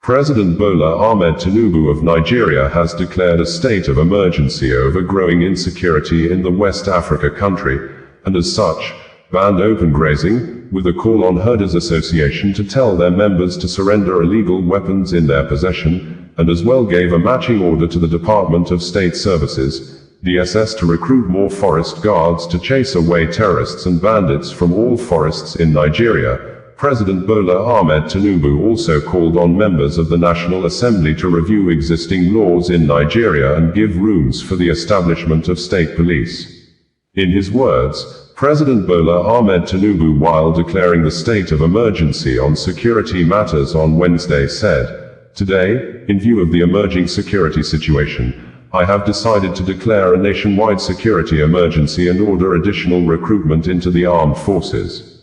President Bola Ahmed Tinubu of Nigeria has declared a state of emergency over growing insecurity in the West Africa country, and as such, banned open grazing, with a call on Herders Association to tell their members to surrender illegal weapons in their possession, and as well gave a matching order to the Department of State Services, DSS, to recruit more forest guards to chase away terrorists and bandits from all forests in Nigeria. President Bola Ahmed Tinubu also called on members of the National Assembly to review existing laws in Nigeria and give rooms for the establishment of state police. In his words, President Bola Ahmed Tinubu, while declaring the state of emergency on security matters on Wednesday, said, "Today, in view of the emerging security situation, I have decided to declare a nationwide security emergency and order additional recruitment into the armed forces.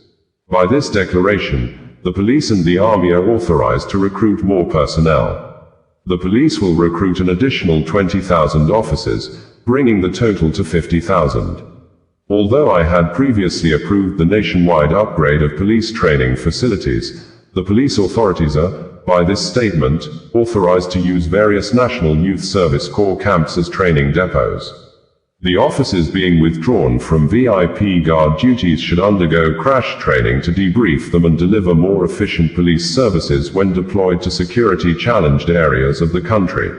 By this declaration, the police and the army are authorized to recruit more personnel. The police will recruit an additional 20,000 officers, bringing the total to 50,000. Although I had previously approved the nationwide upgrade of police training facilities, the police authorities are, by this statement, authorized to use various National Youth Service Corps camps as training depots. The officers being withdrawn from VIP guard duties should undergo crash training to debrief them and deliver more efficient police services when deployed to security-challenged areas of the country.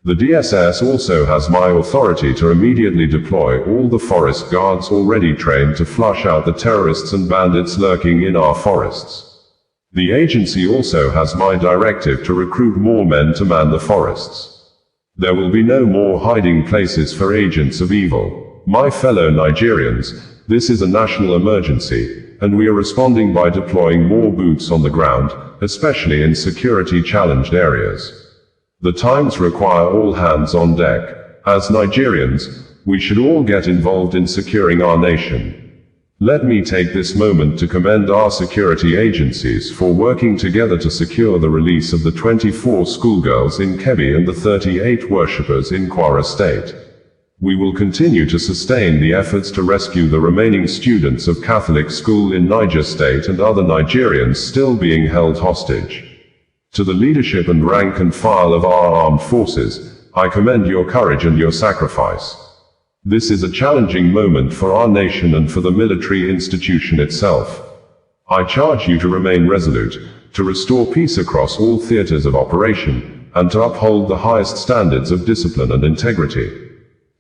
The DSS also has my authority to immediately deploy all the forest guards already trained to flush out the terrorists and bandits lurking in our forests. The agency also has my directive to recruit more men to man the forests. There will be no more hiding places for agents of evil. My fellow Nigerians, this is a national emergency, and we are responding by deploying more boots on the ground, especially in security-challenged areas. The times require all hands on deck. As Nigerians, we should all get involved in securing our nation. Let me take this moment to commend our security agencies for working together to secure the release of the 24 schoolgirls in Kebbi and the 38 worshippers in Kwara State. We will continue to sustain the efforts to rescue the remaining students of Catholic school in Niger State and other Nigerians still being held hostage. To the leadership and rank and file of our armed forces, I commend your courage and your sacrifice. This is a challenging moment for our nation and for the military institution itself. I charge you to remain resolute, to restore peace across all theaters of operation, and to uphold the highest standards of discipline and integrity.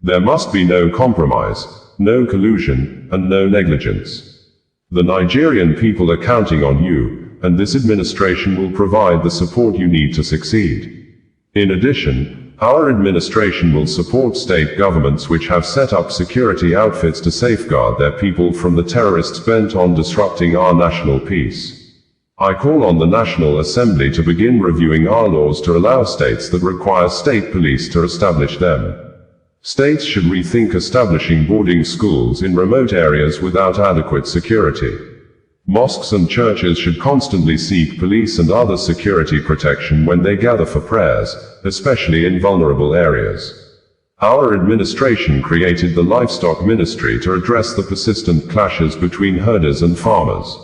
There must be no compromise, no collusion, and no negligence. The Nigerian people are counting on you, and this administration will provide the support you need to succeed. In addition, our administration will support state governments which have set up security outfits to safeguard their people from the terrorists bent on disrupting our national peace. I call on the National Assembly to begin reviewing our laws to allow states that require state police to establish them. States should rethink establishing boarding schools in remote areas without adequate security. Mosques and churches should constantly seek police and other security protection when they gather for prayers, especially in vulnerable areas. Our administration created the Livestock Ministry to address the persistent clashes between herders and farmers.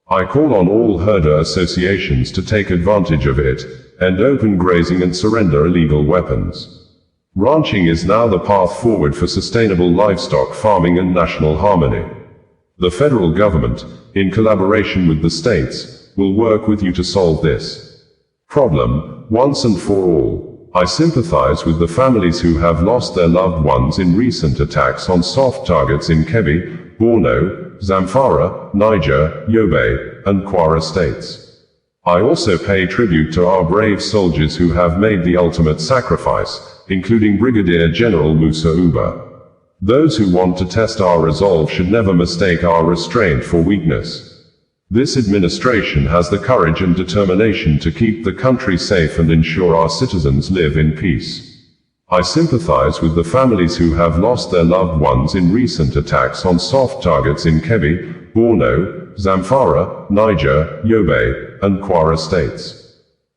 I call on all herder associations to take advantage of it, end open grazing and surrender illegal weapons. Ranching is now the path forward for sustainable livestock farming and national harmony. The federal government, in collaboration with the states, will work with you to solve this problem, once and for all. I sympathize with the families who have lost their loved ones in recent attacks on soft targets in Kebbi, Borno, Zamfara, Niger, Yobe, and Kwara states. I also pay tribute to our brave soldiers who have made the ultimate sacrifice, including Brigadier General Musa Uba. Those who want to test our resolve should never mistake our restraint for weakness. This administration has the courage and determination to keep the country safe and ensure our citizens live in peace. I sympathize with the families who have lost their loved ones in recent attacks on soft targets in Kebbi, Borno, Zamfara, Niger, Yobe, and Kwara states.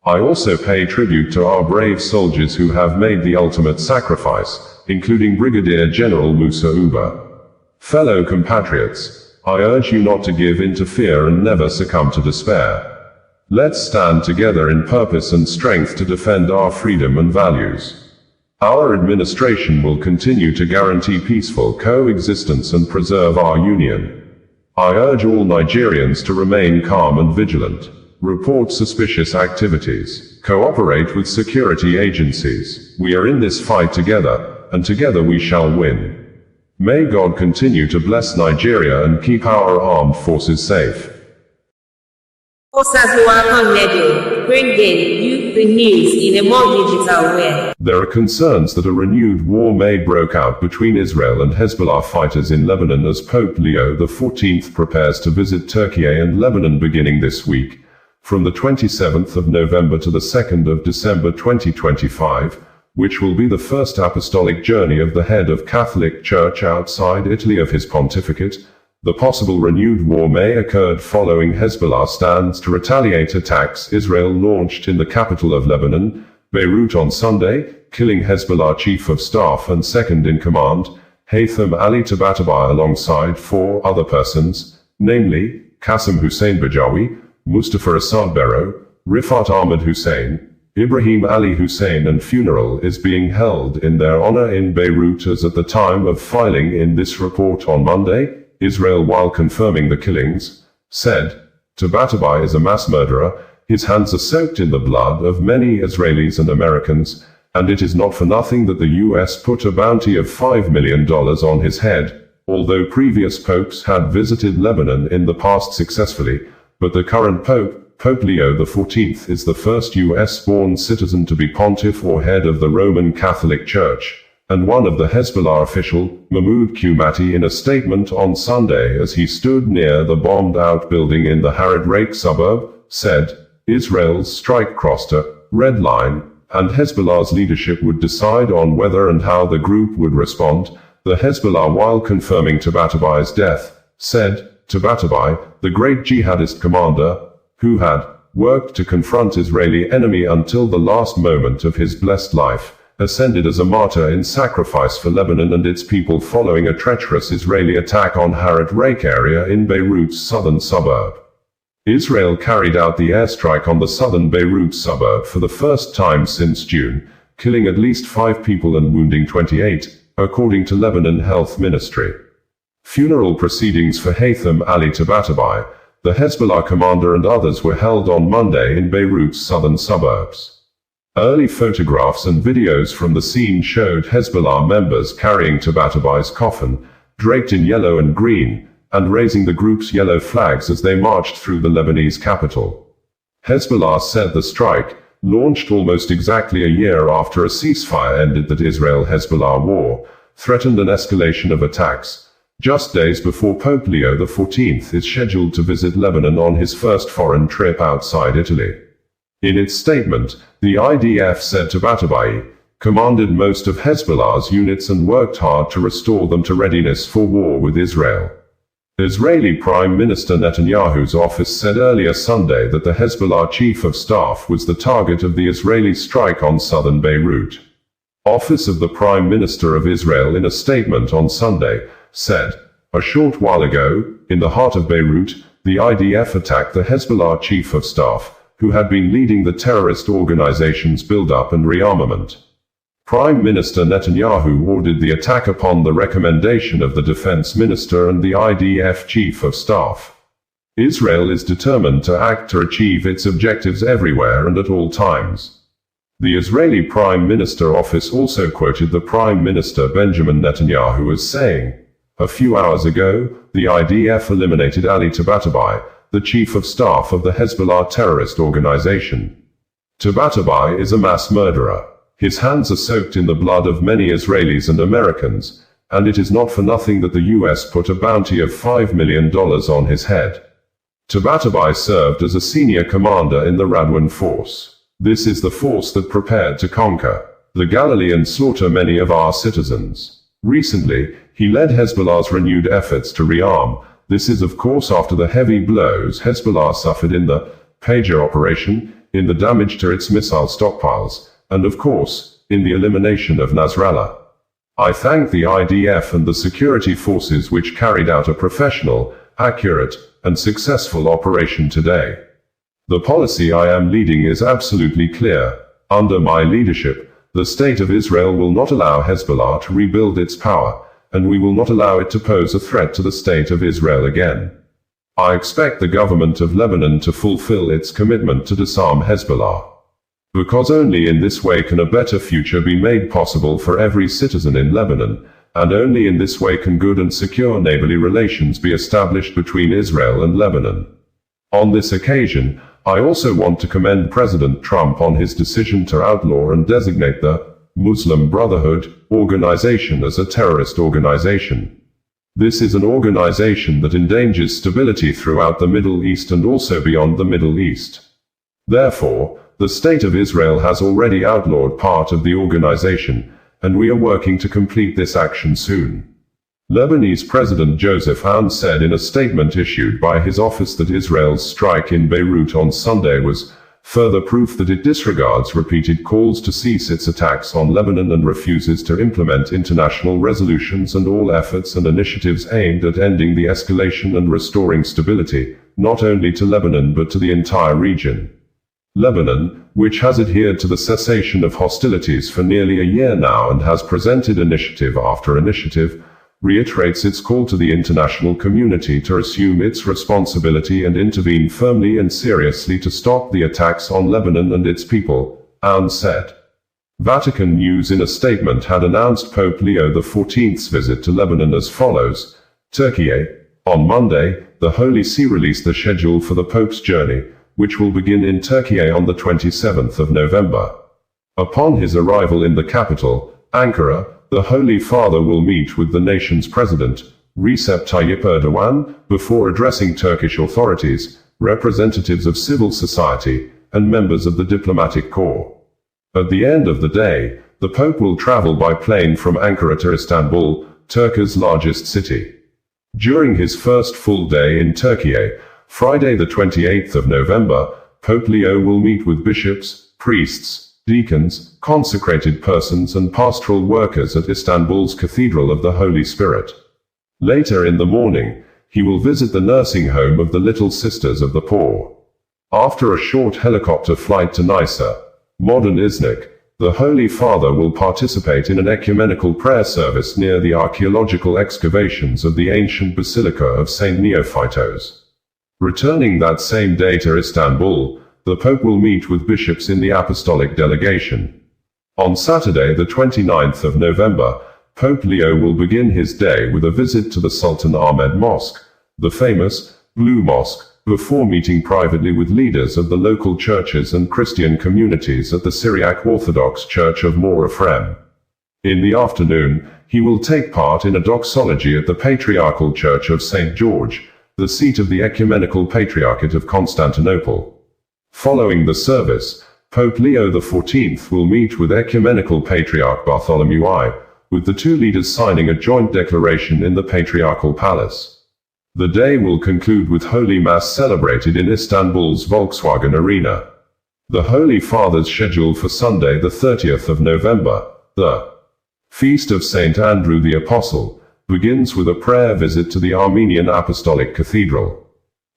I also pay tribute to our brave soldiers who have made the ultimate sacrifice, including Brigadier General Musa Uba. Fellow compatriots, I urge you not to give in to fear and never succumb to despair. Let's stand together in purpose and strength to defend our freedom and values. Our administration will continue to guarantee peaceful coexistence and preserve our union. I urge all Nigerians to remain calm and vigilant. Report suspicious activities. Cooperate with security agencies. We are in this fight together, and together we shall win. May God continue to bless Nigeria and keep our armed forces safe. Bringing you the news in a more digital way. There are concerns that a renewed war may break out between Israel and Hezbollah fighters in Lebanon as Pope Leo XIV prepares to visit Turkey and Lebanon beginning this week, from the 27th of November to the 2nd of December 2025, which will be the first apostolic journey of the head of Catholic Church outside Italy of his pontificate. The possible renewed war may occur following Hezbollah stands to retaliate attacks Israel launched in the capital of Lebanon, Beirut on Sunday, killing Hezbollah chief of staff and second-in-command, Haytham Ali Tabatabai alongside 4 other persons, namely, Qasim Hussein Bajawi, Mustafa Assad Berro, Rifat Ahmed Hussein, Ibrahim Ali Hussein, and funeral is being held in their honor in Beirut as at the time of filing in this report on Monday. Israel, while confirming the killings, said, Tabatabai is a mass murderer, his hands are soaked in the blood of many Israelis and Americans, and it is not for nothing that the US put a bounty of $5 million on his head, although previous popes had visited Lebanon in the past successfully, but the current pope, Pope Leo XIV, is the first US-born citizen to be pontiff or head of the Roman Catholic Church, and one of the Hezbollah official, Mahmoud Qumati, in a statement on Sunday as he stood near the bombed-out building in the Harid Rake suburb, said, Israel's strike crossed a red line, and Hezbollah's leadership would decide on whether and how the group would respond. The Hezbollah, while confirming Tabatabai's death, said, Tabatabai, the great jihadist commander, who had worked to confront Israeli enemy until the last moment of his blessed life, ascended as a martyr in sacrifice for Lebanon and its people following a treacherous Israeli attack on Harid Rake area in Beirut's southern suburb. Israel carried out the airstrike on the southern Beirut suburb for the first time since June, killing at least 5 people and wounding 28, according to Lebanon Health Ministry. Funeral proceedings for Haytham Ali Tabatabai, the Hezbollah commander, and others were held on Monday in Beirut's southern suburbs. Early photographs and videos from the scene showed Hezbollah members carrying Tabatabai's coffin, draped in yellow and green, and raising the group's yellow flags as they marched through the Lebanese capital. Hezbollah said the strike, launched almost exactly a year after a ceasefire ended that Israel-Hezbollah war, threatened an escalation of attacks, just days before Pope Leo XIV is scheduled to visit Lebanon on his first foreign trip outside Italy. In its statement, the IDF said Tabatabai commanded most of Hezbollah's units and worked hard to restore them to readiness for war with Israel. Israeli Prime Minister Netanyahu's office said earlier Sunday that the Hezbollah chief of staff was the target of the Israeli strike on southern Beirut. Office of the Prime Minister of Israel, in a statement on Sunday, said, a short while ago, in the heart of Beirut, the IDF attacked the Hezbollah chief of staff, who had been leading the terrorist organization's build-up and rearmament. Prime Minister Netanyahu ordered the attack upon the recommendation of the defense minister and the IDF chief of staff. Israel is determined to act to achieve its objectives everywhere and at all times. The Israeli Prime Minister office also quoted the Prime Minister Benjamin Netanyahu as saying, a few hours ago, the IDF eliminated Ali Tabatabai, the chief of staff of the Hezbollah terrorist organization. Tabatabai is a mass murderer. His hands are soaked in the blood of many Israelis and Americans, and it is not for nothing that the US put a bounty of $5 million on his head. Tabatabai served as a senior commander in the Radwan force. This is the force that prepared to conquer the Galilee and slaughter many of our citizens. Recently, he led Hezbollah's renewed efforts to rearm. This is of course after the heavy blows Hezbollah suffered in the Pager operation, in the damage to its missile stockpiles, and of course, in the elimination of Nasrallah. I thank the IDF and the security forces which carried out a professional, accurate, and successful operation today. The policy I am leading is absolutely clear. Under my leadership, the State of Israel will not allow Hezbollah to rebuild its power, and we will not allow it to pose a threat to the State of Israel again. I expect the government of Lebanon to fulfill its commitment to disarm Hezbollah. Because only in this way can a better future be made possible for every citizen in Lebanon, and only in this way can good and secure neighborly relations be established between Israel and Lebanon. On this occasion, I also want to commend President Trump on his decision to outlaw and designate the Muslim Brotherhood organization as a terrorist organization. This is an organization that endangers stability throughout the Middle East and also beyond the Middle East. Therefore, the State of Israel has already outlawed part of the organization, and we are working to complete this action soon. Lebanese President Joseph Aoun said in a statement issued by his office that Israel's strike in Beirut on Sunday was further proof that it disregards repeated calls to cease its attacks on Lebanon and refuses to implement international resolutions and all efforts and initiatives aimed at ending the escalation and restoring stability, not only to Lebanon but to the entire region. Lebanon, which has adhered to the cessation of hostilities for nearly a year now and has presented initiative after initiative, reiterates its call to the international community to assume its responsibility and intervene firmly and seriously to stop the attacks on Lebanon and its people, Aoun said. Vatican News in a statement had announced Pope Leo XIV's visit to Lebanon as follows: Turkey. On Monday, the Holy See released the schedule for the Pope's journey, which will begin in Turkey on the 27th of November. Upon his arrival in the capital, Ankara, the Holy Father will meet with the nation's president, Recep Tayyip Erdogan, before addressing Turkish authorities, representatives of civil society, and members of the diplomatic corps. At the end of the day, the Pope will travel by plane from Ankara to Istanbul, Turkey's largest city. During his first full day in Turkey, Friday the 28th of November, Pope Leo will meet with bishops, priests, deacons, consecrated persons and pastoral workers at Istanbul's Cathedral of the Holy Spirit. Later in the morning, he will visit the nursing home of the Little Sisters of the Poor. After a short helicopter flight to Nisa, modern Iznik, the Holy Father will participate in an ecumenical prayer service near the archaeological excavations of the ancient Basilica of St. Neophytos. Returning that same day to Istanbul, the Pope will meet with bishops in the apostolic delegation. On Saturday the 29th of November, Pope Leo will begin his day with a visit to the Sultan Ahmed Mosque, the famous Blue Mosque, before meeting privately with leaders of the local churches and Christian communities at the Syriac Orthodox Church of Mor Ephraim. In the afternoon, he will take part in a doxology at the Patriarchal Church of St. George, the seat of the Ecumenical Patriarchate of Constantinople. Following the service, Pope Leo XIV will meet with Ecumenical Patriarch Bartholomew I, with the two leaders signing a joint declaration in the Patriarchal Palace. The day will conclude with Holy Mass celebrated in Istanbul's Volkswagen Arena. The Holy Father's schedule for Sunday the 30th of November, the Feast of St. Andrew the Apostle, begins with a prayer visit to the Armenian Apostolic Cathedral.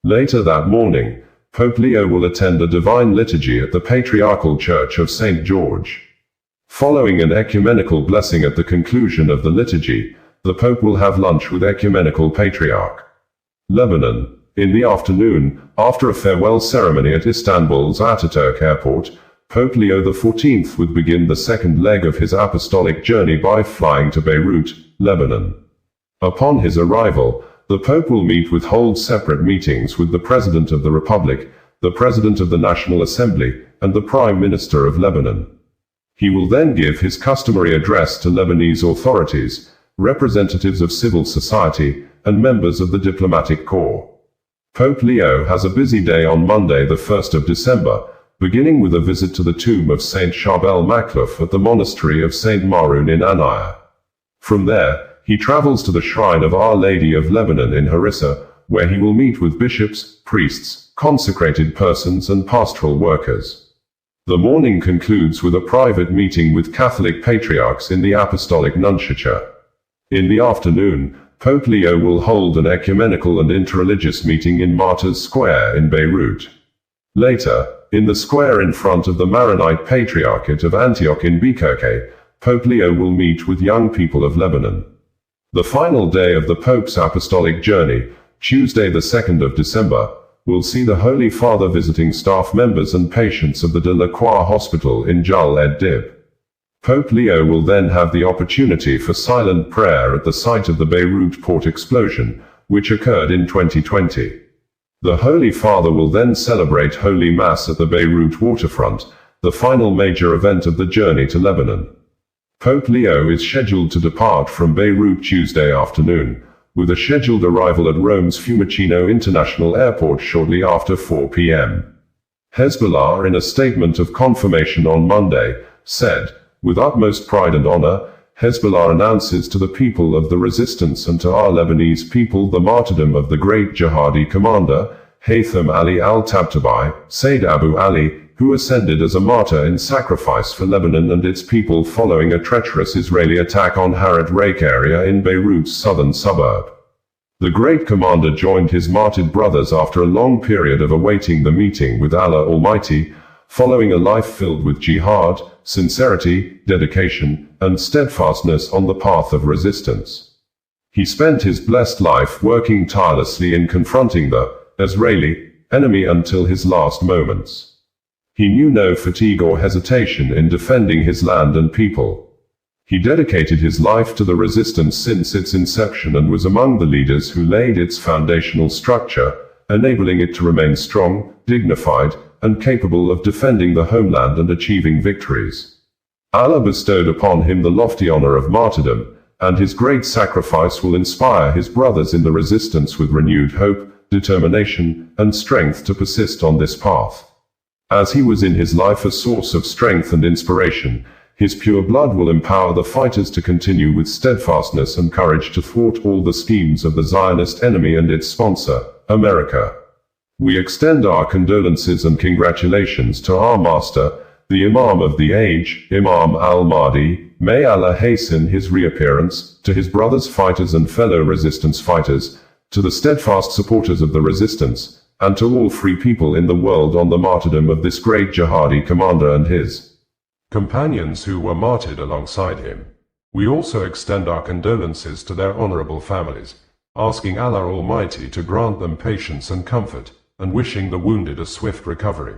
Later that morning, Pope Leo will attend a divine liturgy at the Patriarchal Church of St. George. Following an ecumenical blessing at the conclusion of the liturgy, the Pope will have lunch with Ecumenical Patriarch. Lebanon. In the afternoon, after a farewell ceremony at Istanbul's Ataturk Airport, Pope Leo XIV would begin the second leg of his apostolic journey by flying to Beirut, Lebanon. Upon his arrival, the Pope will hold separate meetings with the President of the Republic, the President of the National Assembly, and the Prime Minister of Lebanon. He will then give his customary address to Lebanese authorities, representatives of civil society, and members of the diplomatic corps. Pope Leo has a busy day on Monday the 1st of December, beginning with a visit to the tomb of Saint Charbel Makhlouf at the monastery of Saint Maroun in Anaya. From there, he travels to the shrine of Our Lady of Lebanon in Harissa, where he will meet with bishops, priests, consecrated persons and pastoral workers. The morning concludes with a private meeting with Catholic patriarchs in the Apostolic Nunciature. In the afternoon, Pope Leo will hold an ecumenical and interreligious meeting in Martyrs Square in Beirut. Later, in the square in front of the Maronite Patriarchate of Antioch in Bikirke, Pope Leo will meet with young people of Lebanon. The final day of the Pope's apostolic journey, Tuesday the 2nd of December, will see the Holy Father visiting staff members and patients of the De La Croix Hospital in Jal ed-Dib. Pope Leo will then have the opportunity for silent prayer at the site of the Beirut port explosion, which occurred in 2020. The Holy Father will then celebrate Holy Mass at the Beirut waterfront, the final major event of the journey to Lebanon. Pope Leo is scheduled to depart from Beirut Tuesday afternoon, with a scheduled arrival at Rome's Fiumicino International Airport shortly after 4 p.m. Hezbollah, in a statement of confirmation on Monday, said, "With utmost pride and honor, Hezbollah announces to the people of the resistance and to our Lebanese people the martyrdom of the great jihadi commander, Haytham Ali al-Tabatabai, Sayyid Abu Ali, who ascended as a martyr in sacrifice for Lebanon and its people following a treacherous Israeli attack on Harat Reik area in Beirut's southern suburb." The great commander joined his martyred brothers after a long period of awaiting the meeting with Allah Almighty, following a life filled with jihad, sincerity, dedication, and steadfastness on the path of resistance. He spent his blessed life working tirelessly in confronting the Israeli enemy until his last moments. He knew no fatigue or hesitation in defending his land and people. He dedicated his life to the resistance since its inception and was among the leaders who laid its foundational structure, enabling it to remain strong, dignified, and capable of defending the homeland and achieving victories. Allah bestowed upon him the lofty honor of martyrdom, and his great sacrifice will inspire his brothers in the resistance with renewed hope, determination, and strength to persist on this path. As he was in his life a source of strength and inspiration, his pure blood will empower the fighters to continue with steadfastness and courage to thwart all the schemes of the Zionist enemy and its sponsor, America. We extend our condolences and congratulations to our master, the Imam of the age, Imam al-Mahdi, may Allah hasten his reappearance, to his brothers fighters and fellow resistance fighters, to the steadfast supporters of the resistance, and to all free people in the world on the martyrdom of this great jihadi commander and his companions who were martyred alongside him. We also extend our condolences to their honorable families, asking Allah Almighty to grant them patience and comfort, and wishing the wounded a swift recovery.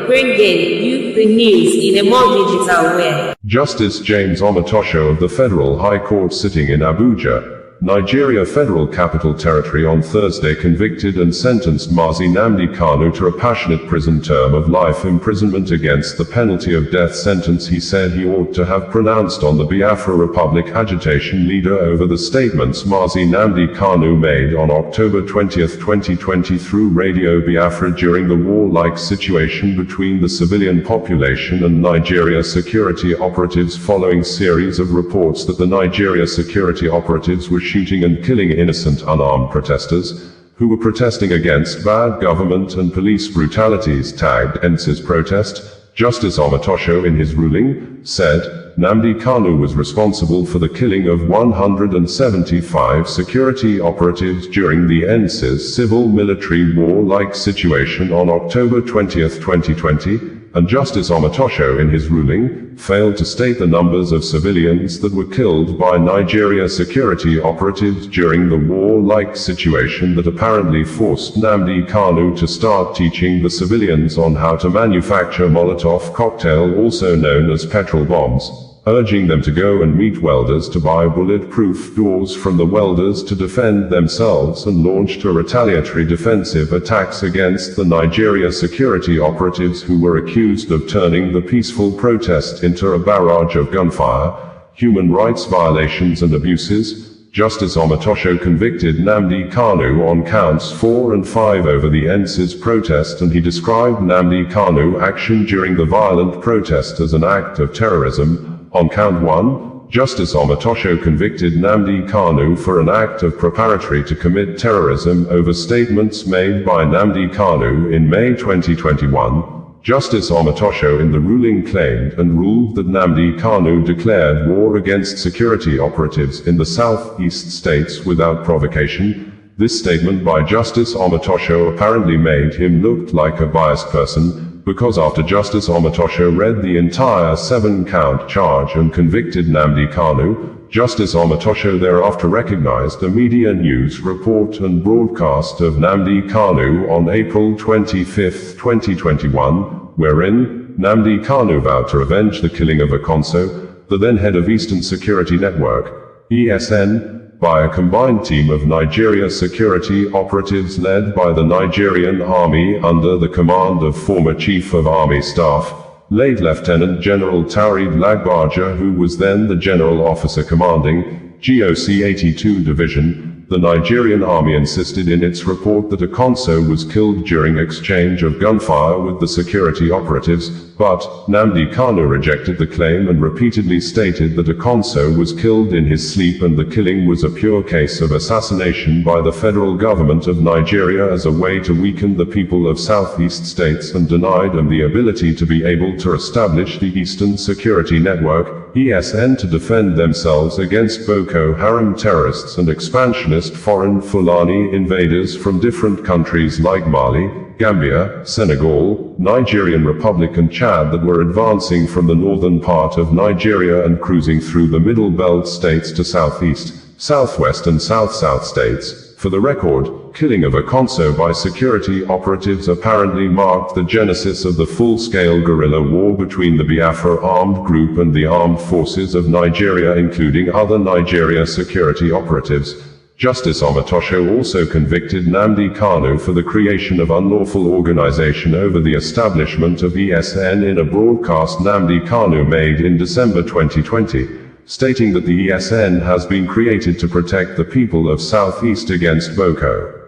Bringing you the news in a more digital way. Justice James Omotosho of the Federal High Court sitting in Abuja, Nigeria Federal Capital Territory on Thursday convicted and sentenced Mazi Nnamdi Kanu to a passionate prison term of life imprisonment against the penalty of death sentence he said he ought to have pronounced on the Biafra Republic agitation leader over the statements Mazi Nnamdi Kanu made on October 20, 2020 through Radio Biafra during the warlike situation between the civilian population and Nigeria security operatives following series of reports that the Nigeria security operatives were shooting and killing innocent unarmed protesters, who were protesting against bad government and police brutalities tagged Ends's protest. Justice Omotosho in his ruling, said, Nnamdi Kanu was responsible for the killing of 175 security operatives during the Ends's civil-military war-like situation on October 20, 2020, and Justice Omotosho in his ruling, failed to state the numbers of civilians that were killed by Nigeria security operatives during the war-like situation that apparently forced Nnamdi Kanu to start teaching the civilians on how to manufacture Molotov cocktail, also known as petrol bombs, urging them to go and meet welders to buy bulletproof doors from the welders to defend themselves, and launched a retaliatory defensive attacks against the Nigeria security operatives who were accused of turning the peaceful protest into a barrage of gunfire, human rights violations and abuses. Justice Omotosho convicted Nnamdi Kanu on counts 4 and 5 over the Ends's protest, and he described Nnamdi Kanu action during the violent protest as an act of terrorism. On count 1, Justice Omotosho convicted Nnamdi Kanu for an act of preparatory to commit terrorism over statements made by Nnamdi Kanu in May 2021. Justice Omotosho in the ruling claimed and ruled that Nnamdi Kanu declared war against security operatives in the southeast states without provocation. This statement by Justice Omotosho apparently made him look like a biased person, because after Justice Omotosho read the entire 7-count charge and convicted Nnamdi Kanu, Justice Omotosho thereafter recognized a media news report and broadcast of Nnamdi Kanu on April 25, 2021, wherein Nnamdi Kanu vowed to avenge the killing of Akonso, the then head of Eastern Security Network, ESN, by a combined team of Nigeria security operatives led by the Nigerian Army under the command of former Chief of Army Staff, late Lieutenant General Taurid Lagbaja, who was then the General Officer commanding GOC 82 Division. The Nigerian Army insisted in its report that Akonso was killed during exchange of gunfire with the security operatives, but Nnamdi Kanu rejected the claim and repeatedly stated that Akonso was killed in his sleep and the killing was a pure case of assassination by the federal government of Nigeria as a way to weaken the people of southeast states and denied them the ability to be able to establish the Eastern Security Network, ESN, to defend themselves against Boko Haram terrorists and expansionist foreign Fulani invaders from different countries like Mali, Gambia, Senegal, Nigerian Republic and Chad that were advancing from the northern part of Nigeria and cruising through the Middle Belt states to southeast, southwest and south-south states. For the record, killing of Akonso by security operatives apparently marked the genesis of the full-scale guerrilla war between the Biafra armed group and the armed forces of Nigeria, including other Nigeria security operatives. Justice Omotosho also convicted Nnamdi Kanu for the creation of unlawful organization over the establishment of ESN in a broadcast Nnamdi Kanu made in December 2020, stating that the ESN has been created to protect the people of Southeast against Boko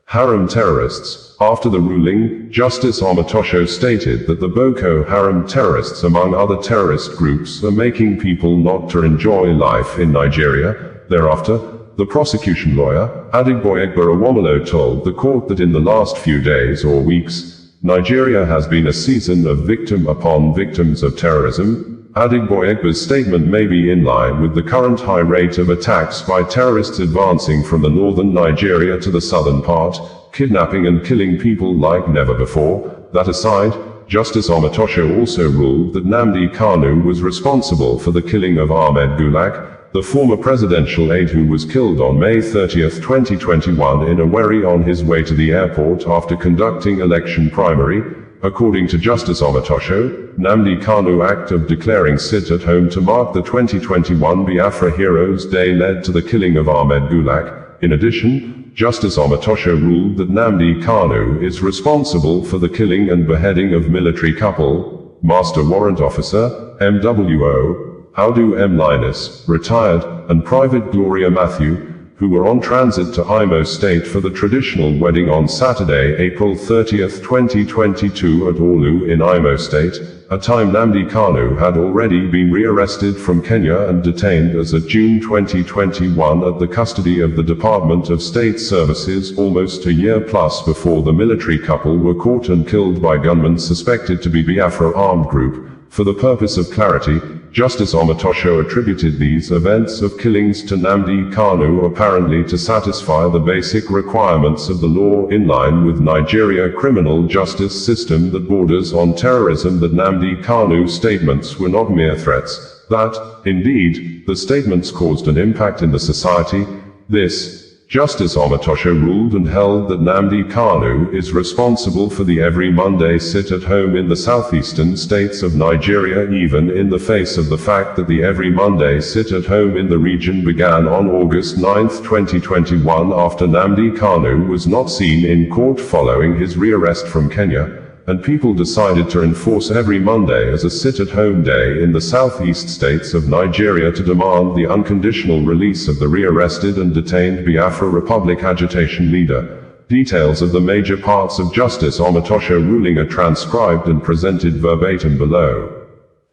Haram terrorists. After the ruling, Justice Omotosho stated that the Boko Haram terrorists, among other terrorist groups, are making people not to enjoy life in Nigeria. Thereafter, the prosecution lawyer, Adigboyegba Awomolo, told the court that in the last few days or weeks, Nigeria has been a season of victim upon victims of terrorism. Adigboyegba's statement may be in line with the current high rate of attacks by terrorists advancing from the northern Nigeria to the southern part, kidnapping and killing people like never before. That aside, Justice Omotosho also ruled that Nnamdi Kanu was responsible for the killing of Ahmed Gulak, the former presidential aide who was killed on May 30, 2021 in Owerri on his way to the airport after conducting election primary. According to Justice Omotosho, Nnamdi Kanu act of declaring sit-at-home to mark the 2021 Biafra Heroes Day led to the killing of Ahmed Gulak. In addition, Justice Omotosho ruled that Nnamdi Kanu is responsible for the killing and beheading of military couple, Master Warrant Officer, MWO, Audu M. Linus, retired, and Private Gloria Matthew, who were on transit to Imo State for the traditional wedding on Saturday, April 30, 2022 at Olu in Imo State, a time Nnamdi Kanu had already been rearrested from Kenya and detained as of June 2021 at the custody of the Department of State Services almost a year plus before the military couple were caught and killed by gunmen suspected to be Biafra armed group. For the purpose of clarity, Justice Omotosho attributed these events of killings to Nnamdi Kanu apparently to satisfy the basic requirements of the law in line with Nigeria criminal justice system that borders on terrorism, that Nnamdi Kanu's statements were not mere threats, that, indeed, the statements caused an impact in the society. This, Justice Omotosho ruled and held that Nnamdi Kanu is responsible for the every Monday sit-at-home in the southeastern states of Nigeria, even in the face of the fact that the every Monday sit-at-home in the region began on August 9, 2021 after Nnamdi Kanu was not seen in court following his rearrest from Kenya, and people decided to enforce every Monday as a sit-at-home day in the southeast states of Nigeria to demand the unconditional release of the rearrested and detained Biafra Republic agitation leader. Details of the major parts of Justice Omotosho ruling are transcribed and presented verbatim below.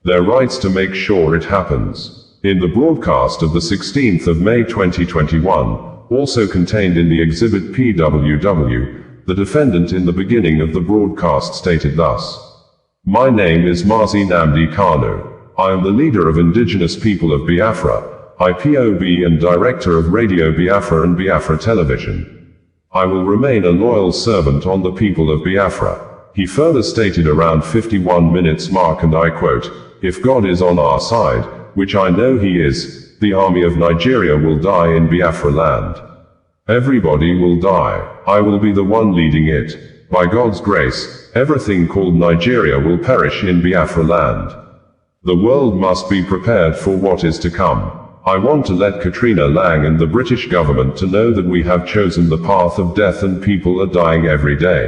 Their rights to make sure it happens. In the broadcast of the 16th of May 2021, also contained in the exhibit PWW, the defendant in the beginning of the broadcast stated thus: "My name is Mazi Nnamdi Kanu. I am the leader of indigenous people of Biafra, IPOB, and director of Radio Biafra and Biafra Television. I will remain a loyal servant on the people of Biafra. He further stated around 51 minutes mark, and I quote, "If God is on our side, which I know he is, the army of Nigeria will die in Biafra land. Everybody will die. I will be the one leading it. By God's grace, everything called Nigeria will perish in Biafra land. The world must be prepared for what is to come. I want to let Katrina Lang and the British government to know that we have chosen the path of death and people are dying every day.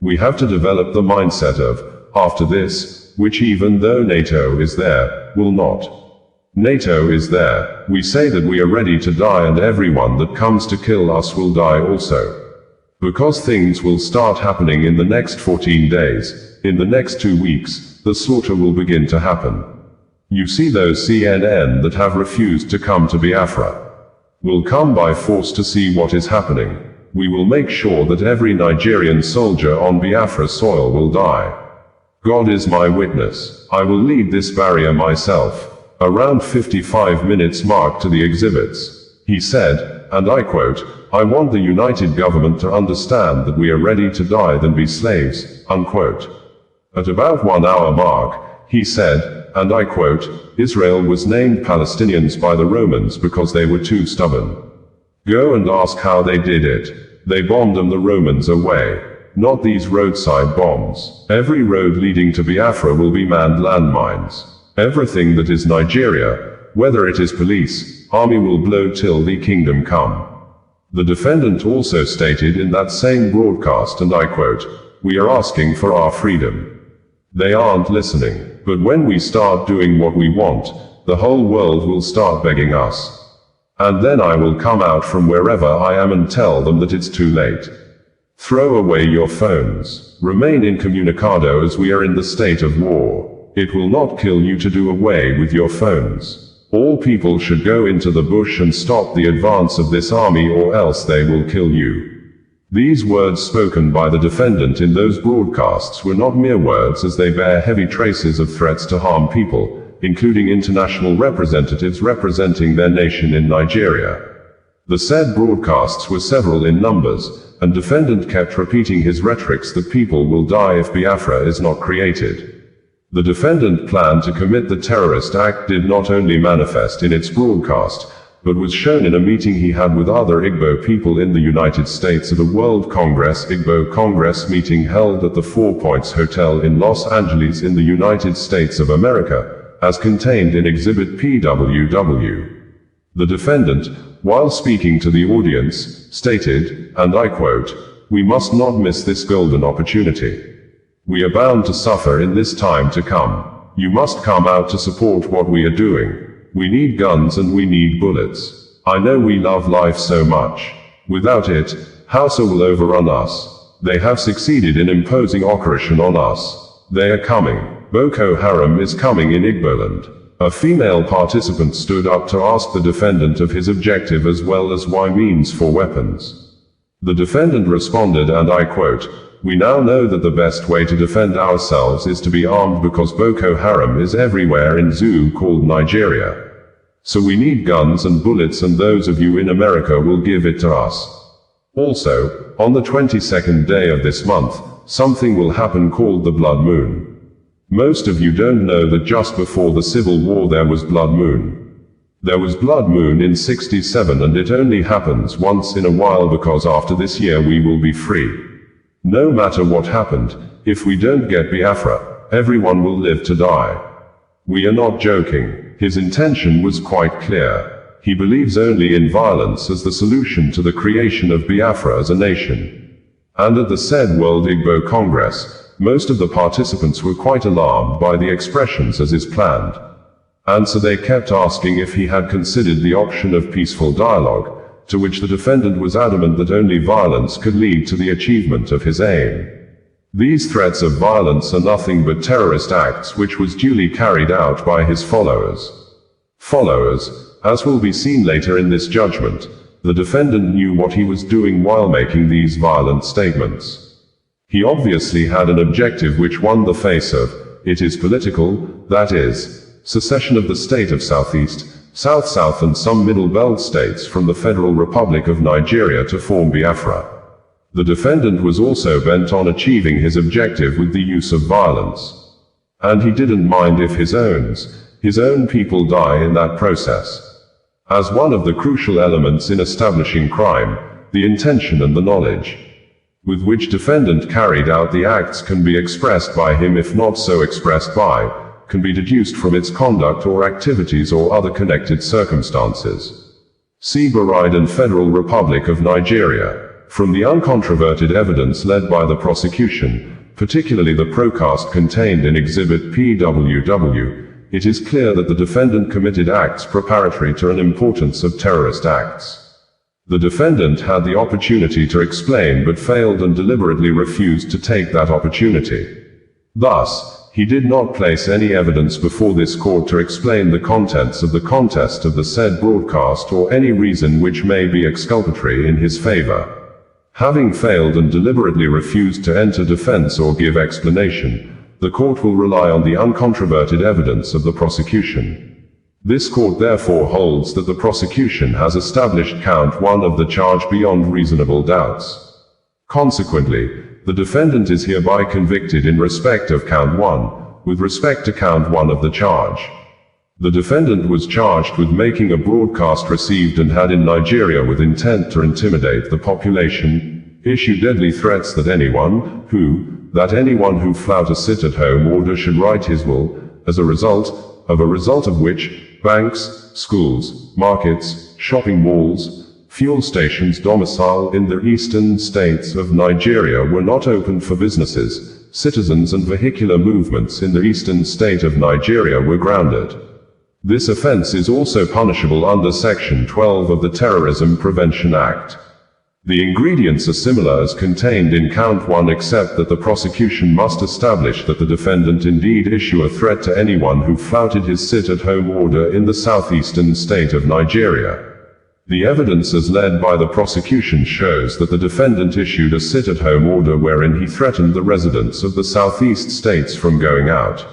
We have to develop the mindset of, after this, which even though NATO is there, will not. NATO is there. We say that we are ready to die and everyone that comes to kill us will die also. Because things will start happening in the next 14 days, in the next 2 weeks, the slaughter will begin to happen. You see those CNN that have refused to come to Biafra will come by force to see what is happening. We will make sure that every Nigerian soldier on Biafra soil will die. God is my witness. I will lead this barrier myself." Around 55 minutes mark to the exhibits, he said, and I quote, "I want the United Government to understand that we are ready to die than be slaves," unquote. At about 1 hour mark, he said, and I quote, "Israel was named Palestinians by the Romans because they were too stubborn. Go and ask how they did it. They bombed them, the Romans, away. Not these roadside bombs. Every road leading to Biafra will be manned landmines. Everything that is Nigeria, whether it is police, army, will blow till the kingdom come." The defendant also stated in that same broadcast, and I quote, "We are asking for our freedom. They aren't listening. But when we start doing what we want, the whole world will start begging us. And then I will come out from wherever I am and tell them that it's too late. Throw away your phones. Remain incommunicado as we are in the state of war. It will not kill you to do away with your phones. All people should go into the bush and stop the advance of this army, or else they will kill you." These words spoken by the defendant in those broadcasts were not mere words, as they bear heavy traces of threats to harm people, including international representatives representing their nation in Nigeria. The said broadcasts were several in numbers, and defendant kept repeating his rhetorics that people will die if Biafra is not created. The defendant plan to commit the terrorist act did not only manifest in its broadcast, but was shown in a meeting he had with other Igbo people in the United States at a World Congress Igbo Congress meeting held at the Four Points Hotel in Los Angeles in the United States of America, as contained in Exhibit PWW. The defendant, while speaking to the audience, stated, and I quote, "We must not miss this golden opportunity. We are bound to suffer in this time to come. You must come out to support what we are doing. We need guns and we need bullets. I know we love life so much. Without it, Hausa will overrun us. They have succeeded in imposing aggression on us. They are coming. Boko Haram is coming in Igboland." A female participant stood up to ask the defendant of his objective as well as why means for weapons. The defendant responded, and I quote, "We now know that the best way to defend ourselves is to be armed because Boko Haram is everywhere in zoo called Nigeria. So we need guns and bullets, and those of you in America will give it to us." Also, on the 22nd day of this month, something will happen called the blood moon. Most of you don't know that just before the Civil War there was blood moon. There was blood moon in 67, and it only happens once in a while because after this year we will be free. No matter what happened, if we don't get Biafra, everyone will live to die. We are not joking. His intention was quite clear. He believes only in violence as the solution to the creation of Biafra as a nation. And at the said World Igbo Congress, most of the participants were quite alarmed by the expressions as is planned. And so they kept asking if he had considered the option of peaceful dialogue, to which the defendant was adamant that only violence could lead to the achievement of his aim. These threats of violence are nothing but terrorist acts which was duly carried out by his followers. As will be seen later in this judgment, the defendant knew what he was doing while making these violent statements. He obviously had an objective which won the face of, it is political, that is, secession of the state of Southeast, South-South and some Middle Belt states from the Federal Republic of Nigeria to form Biafra. The defendant was also bent on achieving his objective with the use of violence. And he didn't mind if his own people die in that process. As one of the crucial elements in establishing crime, the intention and the knowledge with which defendant carried out the acts can be expressed by him, if not so expressed by, can be deduced from its conduct or activities or other connected circumstances. See Bahrain and Federal Republic of Nigeria. From the uncontroverted evidence led by the prosecution, particularly the procast contained in Exhibit PWW, it is clear that the defendant committed acts preparatory to an importance of terrorist acts. The defendant had the opportunity to explain but failed and deliberately refused to take that opportunity. Thus, he did not place any evidence before this court to explain the contents of the contest of the said broadcast or any reason which may be exculpatory in his favor. Having failed and deliberately refused to enter defense or give explanation, the court will rely on the uncontroverted evidence of the prosecution. This court therefore holds that the prosecution has established count 1 of the charge beyond reasonable doubts. Consequently, the defendant is hereby convicted in respect of count 1, with respect to count 1 of the charge. The defendant was charged with making a broadcast received and had in Nigeria with intent to intimidate the population, issue deadly threats that anyone who flout a sit-at-home order should write his will, as a result of which, banks, schools, markets, shopping malls, fuel stations domicile in the eastern states of Nigeria were not open for businesses, citizens and vehicular movements in the eastern state of Nigeria were grounded. This offense is also punishable under Section 12 of the Terrorism Prevention Act. The ingredients are similar as contained in count 1, except that the prosecution must establish that the defendant indeed issue a threat to anyone who flouted his sit-at-home order in the southeastern state of Nigeria. The evidence as led by the prosecution shows that the defendant issued a sit-at-home order wherein he threatened the residents of the southeast states from going out.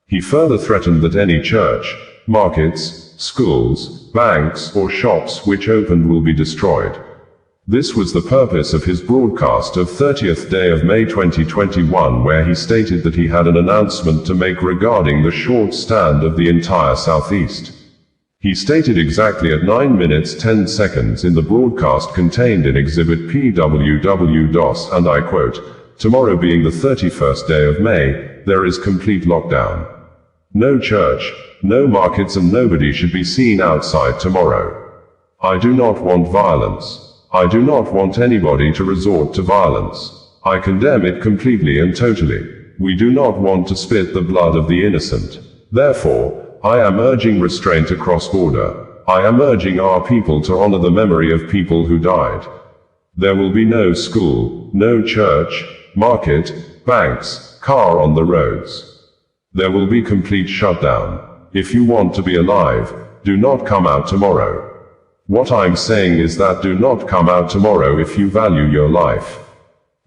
He further threatened that any church, markets, schools, banks, or shops which opened will be destroyed. This was the purpose of his broadcast of 30th day of May 2021, where he stated that he had an announcement to make regarding the short stand of the entire Southeast. He stated exactly at 9 minutes 10 seconds in the broadcast contained in Exhibit PWW. And I quote, "Tomorrow being the 31st day of May, there is complete lockdown. No church, no markets and nobody should be seen outside tomorrow. I do not want violence. I do not want anybody to resort to violence. I condemn it completely and totally. We do not want to spit the blood of the innocent. Therefore, I am urging restraint across border. I am urging our people to honor the memory of people who died. There will be no school, no church, market, banks, car on the roads. There will be complete shutdown. If you want to be alive, do not come out tomorrow. What I'm saying is that do not come out tomorrow if you value your life.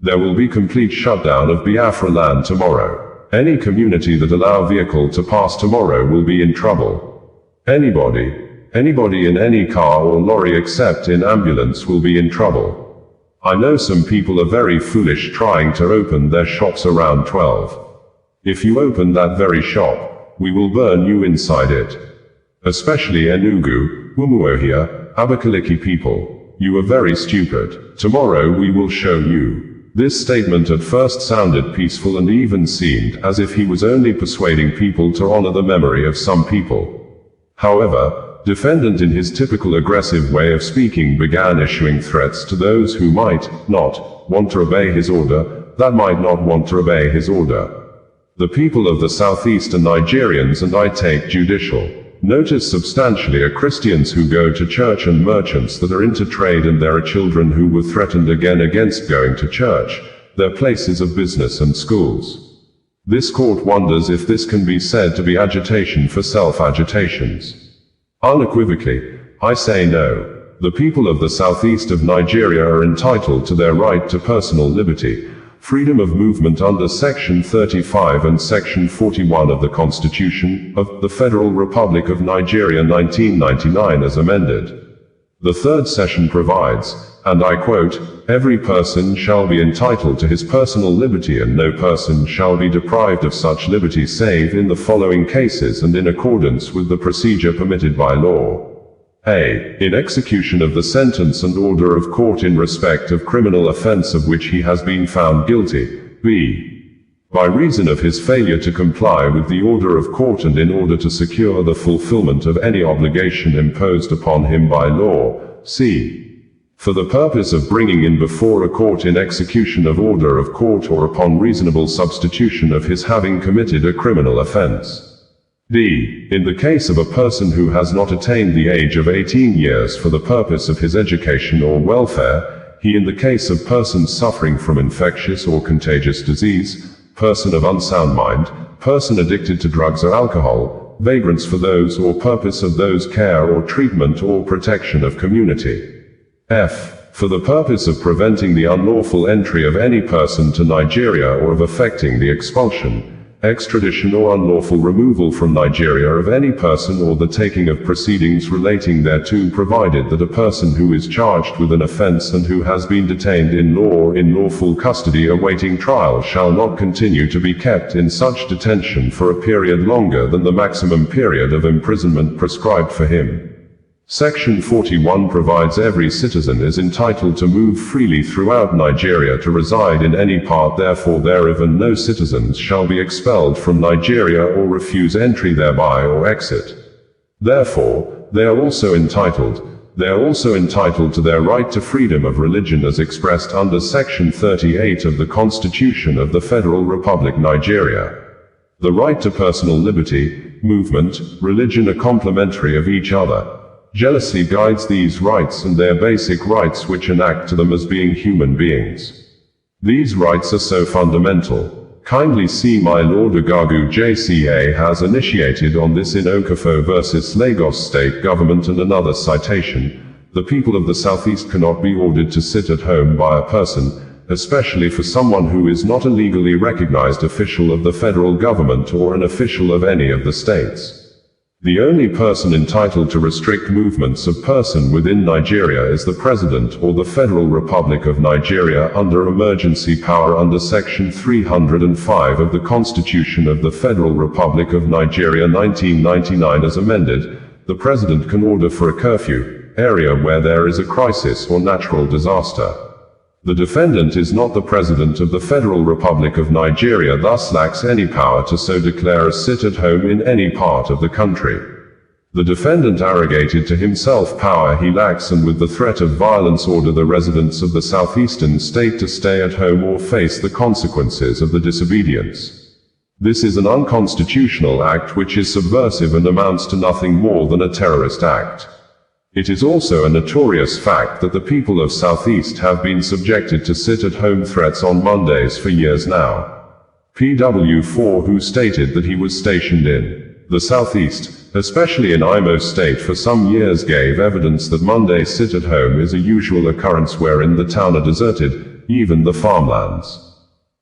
There will be complete shutdown of Biafra land tomorrow. Any community that allow vehicle to pass tomorrow will be in trouble. Anybody in any car or lorry except in ambulance will be in trouble. I know some people are very foolish trying to open their shops around 12. If you open that very shop, we will burn you inside it. Especially Enugu, Umuahia, Abakaliki people. You are very stupid. Tomorrow we will show you." This statement at first sounded peaceful and even seemed as if he was only persuading people to honor the memory of some people. However, defendant in his typical aggressive way of speaking began issuing threats to those who might not want to obey his order, that might not want to obey his order. The people of the southeast are Nigerians, and I take judicial notice substantially are Christians who go to church and merchants that are into trade, and there are children who were threatened again against going to church, their places of business and schools. This court wonders if this can be said to be agitation for self-agitations. Unequivocally, I say no. The people of the southeast of Nigeria are entitled to their right to personal liberty, freedom of movement under Section 35 and Section 41 of the Constitution of the Federal Republic of Nigeria 1999 as amended. The third session provides, and I quote, "Every person shall be entitled to his personal liberty and no person shall be deprived of such liberty save in the following cases and in accordance with the procedure permitted by law. A. In execution of the sentence and order of court in respect of criminal offense of which he has been found guilty. B. By reason of his failure to comply with the order of court and in order to secure the fulfillment of any obligation imposed upon him by law. C. For the purpose of bringing in before a court in execution of order of court or upon reasonable substitution of his having committed a criminal offense. D. In the case of a person who has not attained the age of 18 years for the purpose of his education or welfare, he in the case of persons suffering from infectious or contagious disease, person of unsound mind, person addicted to drugs or alcohol, vagrants for those or purpose of those care or treatment or protection of community. F. For the purpose of preventing the unlawful entry of any person to Nigeria or of effecting the expulsion, extradition or unlawful removal from Nigeria of any person or the taking of proceedings relating thereto, provided that a person who is charged with an offense and who has been detained in law or in lawful custody awaiting trial shall not continue to be kept in such detention for a period longer than the maximum period of imprisonment prescribed for him. Section 41 provides every citizen is entitled to move freely throughout Nigeria to reside in any part therefore thereof, and no citizens shall be expelled from Nigeria or refuse entry thereby or exit. Therefore, they are also entitled to their right to freedom of religion as expressed under Section 38 of the Constitution of the Federal Republic Nigeria. The right to personal liberty, movement, religion are complementary of each other. Jealousy guides these rights and their basic rights which enact to them as being human beings. These rights are so fundamental. Kindly see my Lord Agagu JCA has initiated on this in Okafo versus Lagos State Government, and another citation. The people of the Southeast cannot be ordered to sit at home by a person, especially for someone who is not a legally recognized official of the federal government or an official of any of the states. The only person entitled to restrict movements of person within Nigeria is the President or the Federal Republic of Nigeria under emergency power under Section 305 of the Constitution of the Federal Republic of Nigeria 1999 as amended. The President can order for a curfew area where there is a crisis or natural disaster. The defendant is not the President of the Federal Republic of Nigeria, thus lacks any power to so declare a sit-at-home in any part of the country. The defendant arrogated to himself power he lacks, and with the threat of violence order the residents of the southeastern state to stay at home or face the consequences of the disobedience. This is an unconstitutional act which is subversive and amounts to nothing more than a terrorist act. It is also a notorious fact that the people of Southeast have been subjected to sit-at-home threats on Mondays for years now. PW4, who stated that he was stationed in the Southeast, especially in Imo State for some years, gave evidence that Monday sit-at-home is a usual occurrence wherein the town are deserted, even the farmlands.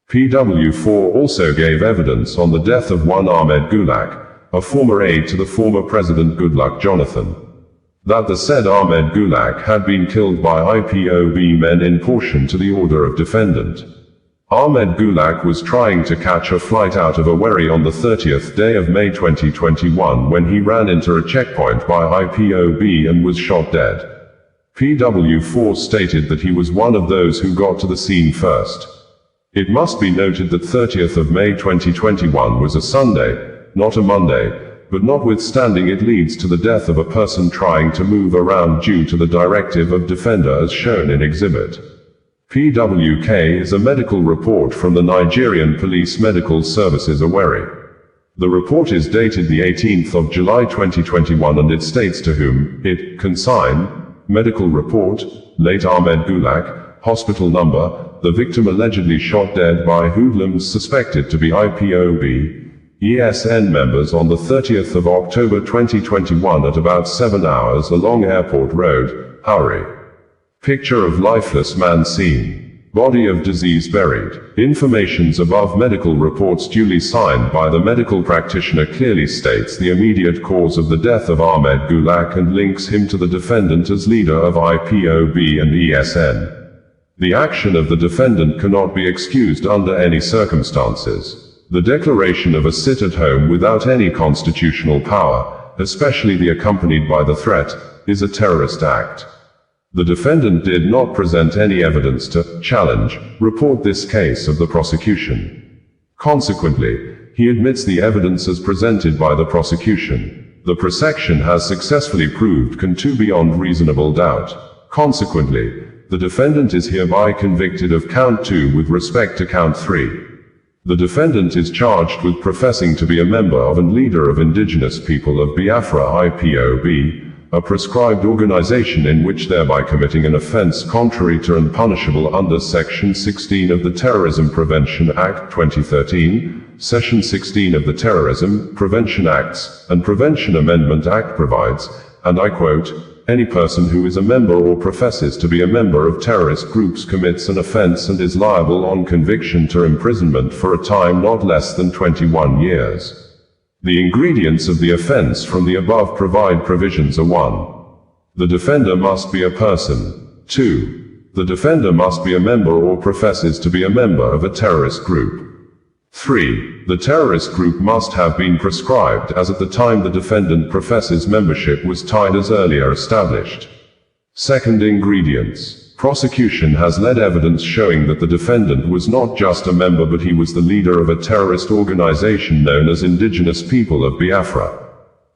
PW4 also gave evidence on the death of one Ahmed Gulak, a former aide to the former President Goodluck Jonathan, that the said Ahmed Gulak had been killed by IPOB men in portion to the order of defendant. Ahmed Gulak was trying to catch a flight out of Owerri on the 30th day of May 2021 when he ran into a checkpoint by IPOB and was shot dead. PW4 stated that he was one of those who got to the scene first. It must be noted that 30th of May 2021 was a Sunday, not a Monday, but notwithstanding it leads to the death of a person trying to move around due to the directive of defender as shown in Exhibit. PWK is a medical report from the Nigerian Police Medical Services Owerri. The report is dated the 18th of July 2021 and it states to whom it consign. Medical report, late Ahmed Gulak, hospital number, the victim allegedly shot dead by hoodlums suspected to be IPOB ESN members on the 30th of October 2021 at about 7 hours along Airport Road, Owerri. Picture of lifeless man seen. Body of disease buried. Informations above medical reports duly signed by the medical practitioner clearly states the immediate cause of the death of Ahmed Gulak and links him to the defendant as leader of IPOB and ESN. The action of the defendant cannot be excused under any circumstances. The declaration of a sit-at-home without any constitutional power, especially the accompanied by the threat, is a terrorist act. The defendant did not present any evidence to challenge, report this case of the prosecution. Consequently, he admits the evidence as presented by the prosecution. The prosecution has successfully proved can beyond reasonable doubt. Consequently, the defendant is hereby convicted of count 2 with respect to count 3. The defendant is charged with professing to be a member of and leader of indigenous people of Biafra IPOB, a proscribed organization in which thereby committing an offense contrary to and punishable under Section 16 of the Terrorism Prevention Act 2013, Section 16 of the Terrorism, Prevention Acts, and Prevention Amendment Act provides, and I quote, "Any person who is a member or professes to be a member of terrorist groups commits an offense and is liable on conviction to imprisonment for a time not less than 21 years. The ingredients of the offense from the above provide provisions are 1. The defender must be a person. 2. The defender must be a member or professes to be a member of a terrorist group. 3. The terrorist group must have been proscribed as at the time the defendant professes membership was tied as earlier established. Second ingredients. Prosecution has led evidence showing that the defendant was not just a member but he was the leader of a terrorist organization known as Indigenous People of Biafra.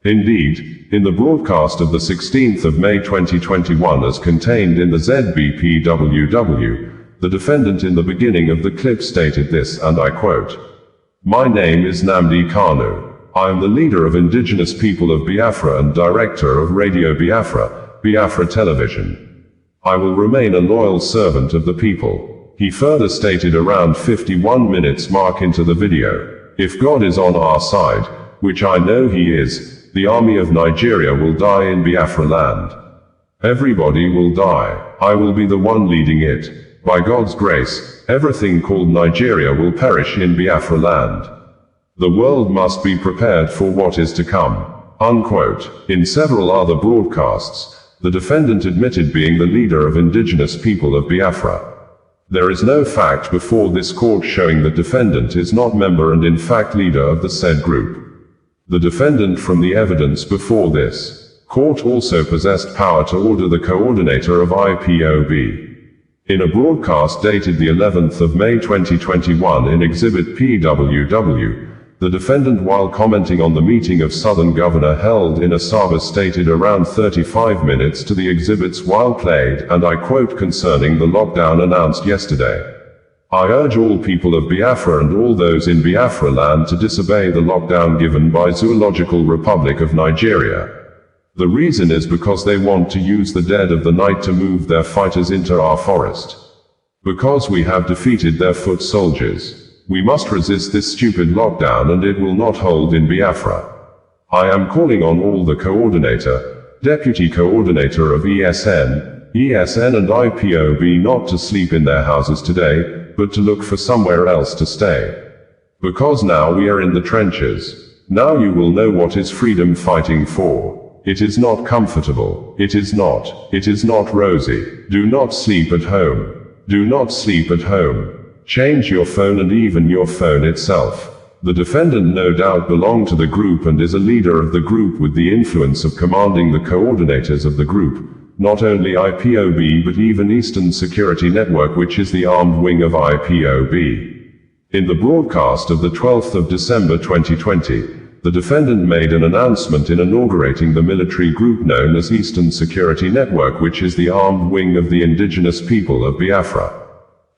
Indeed, in the broadcast of the 16th of May 2021 as contained in the ZBPWW, the defendant in the beginning of the clip stated this, and I quote, "My name is Nnamdi Kanu. I am the leader of Indigenous People of Biafra and director of Radio Biafra, Biafra Television. I will remain a loyal servant of the people." He further stated around 51 minutes mark into the video, "If God is on our side, which I know he is, the army of Nigeria will die in Biafra land. Everybody will die. I will be the one leading it. By God's grace, everything called Nigeria will perish in Biafra land. The world must be prepared for what is to come." Unquote. In several other broadcasts, the defendant admitted being the leader of Indigenous People of Biafra. There is no fact before this court showing the defendant is not member and in fact leader of the said group. The defendant from the evidence before this court also possessed power to order the coordinator of IPOB. In a broadcast dated the 11th of May 2021 in Exhibit PWW, the defendant, while commenting on the meeting of Southern Governor held in Asaba, stated around 35 minutes to the exhibits while played, and I quote, concerning the lockdown announced yesterday, "I urge all people of Biafra and all those in Biafra land to disobey the lockdown given by Zoological Republic of Nigeria. The reason is because they want to use the dead of the night to move their fighters into our forest. Because we have defeated their foot soldiers. We must resist this stupid lockdown and it will not hold in Biafra. I am calling on all the coordinator, deputy coordinator of ESN and IPOB not to sleep in their houses today, but to look for somewhere else to stay. Because now we are in the trenches. Now you will know what is freedom fighting for. It is not comfortable. It is not rosy. Do not sleep at home. Do not sleep at home. Change your phone and even your phone itself." The defendant no doubt belonged to the group and is a leader of the group with the influence of commanding the coordinators of the group, not only IPOB but even Eastern Security Network, which is the armed wing of IPOB. In the broadcast of the 12th of December 2020, the defendant made an announcement in inaugurating the military group known as Eastern Security Network, which is the armed wing of the Indigenous People of Biafra.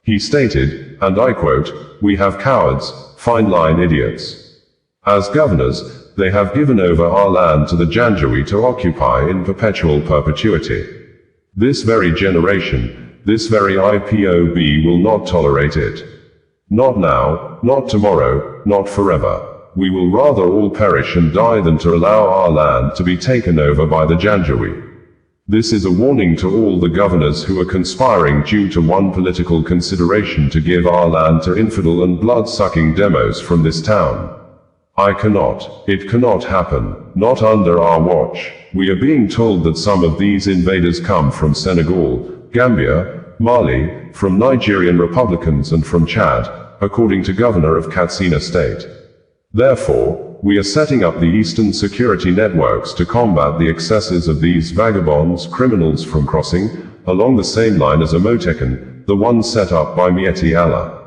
He stated, and I quote, "We have cowards, fine line idiots. As governors, they have given over our land to the Janjaweed to occupy in perpetual perpetuity. This very generation, this very IPOB will not tolerate it. Not now, not tomorrow, not forever. We will rather all perish and die than to allow our land to be taken over by the Janjaweed. This is a warning to all the governors who are conspiring due to one political consideration to give our land to infidel and blood-sucking demos from this town. It cannot happen, not under our watch. We are being told that some of these invaders come from Senegal, Gambia, Mali, from Nigerian Republicans and from Chad, according to Governor of Katsina State. Therefore, we are setting up the Eastern security networks to combat the excesses of these vagabonds, criminals from crossing, along the same line as Amotekun, the one set up by Mieti Allah.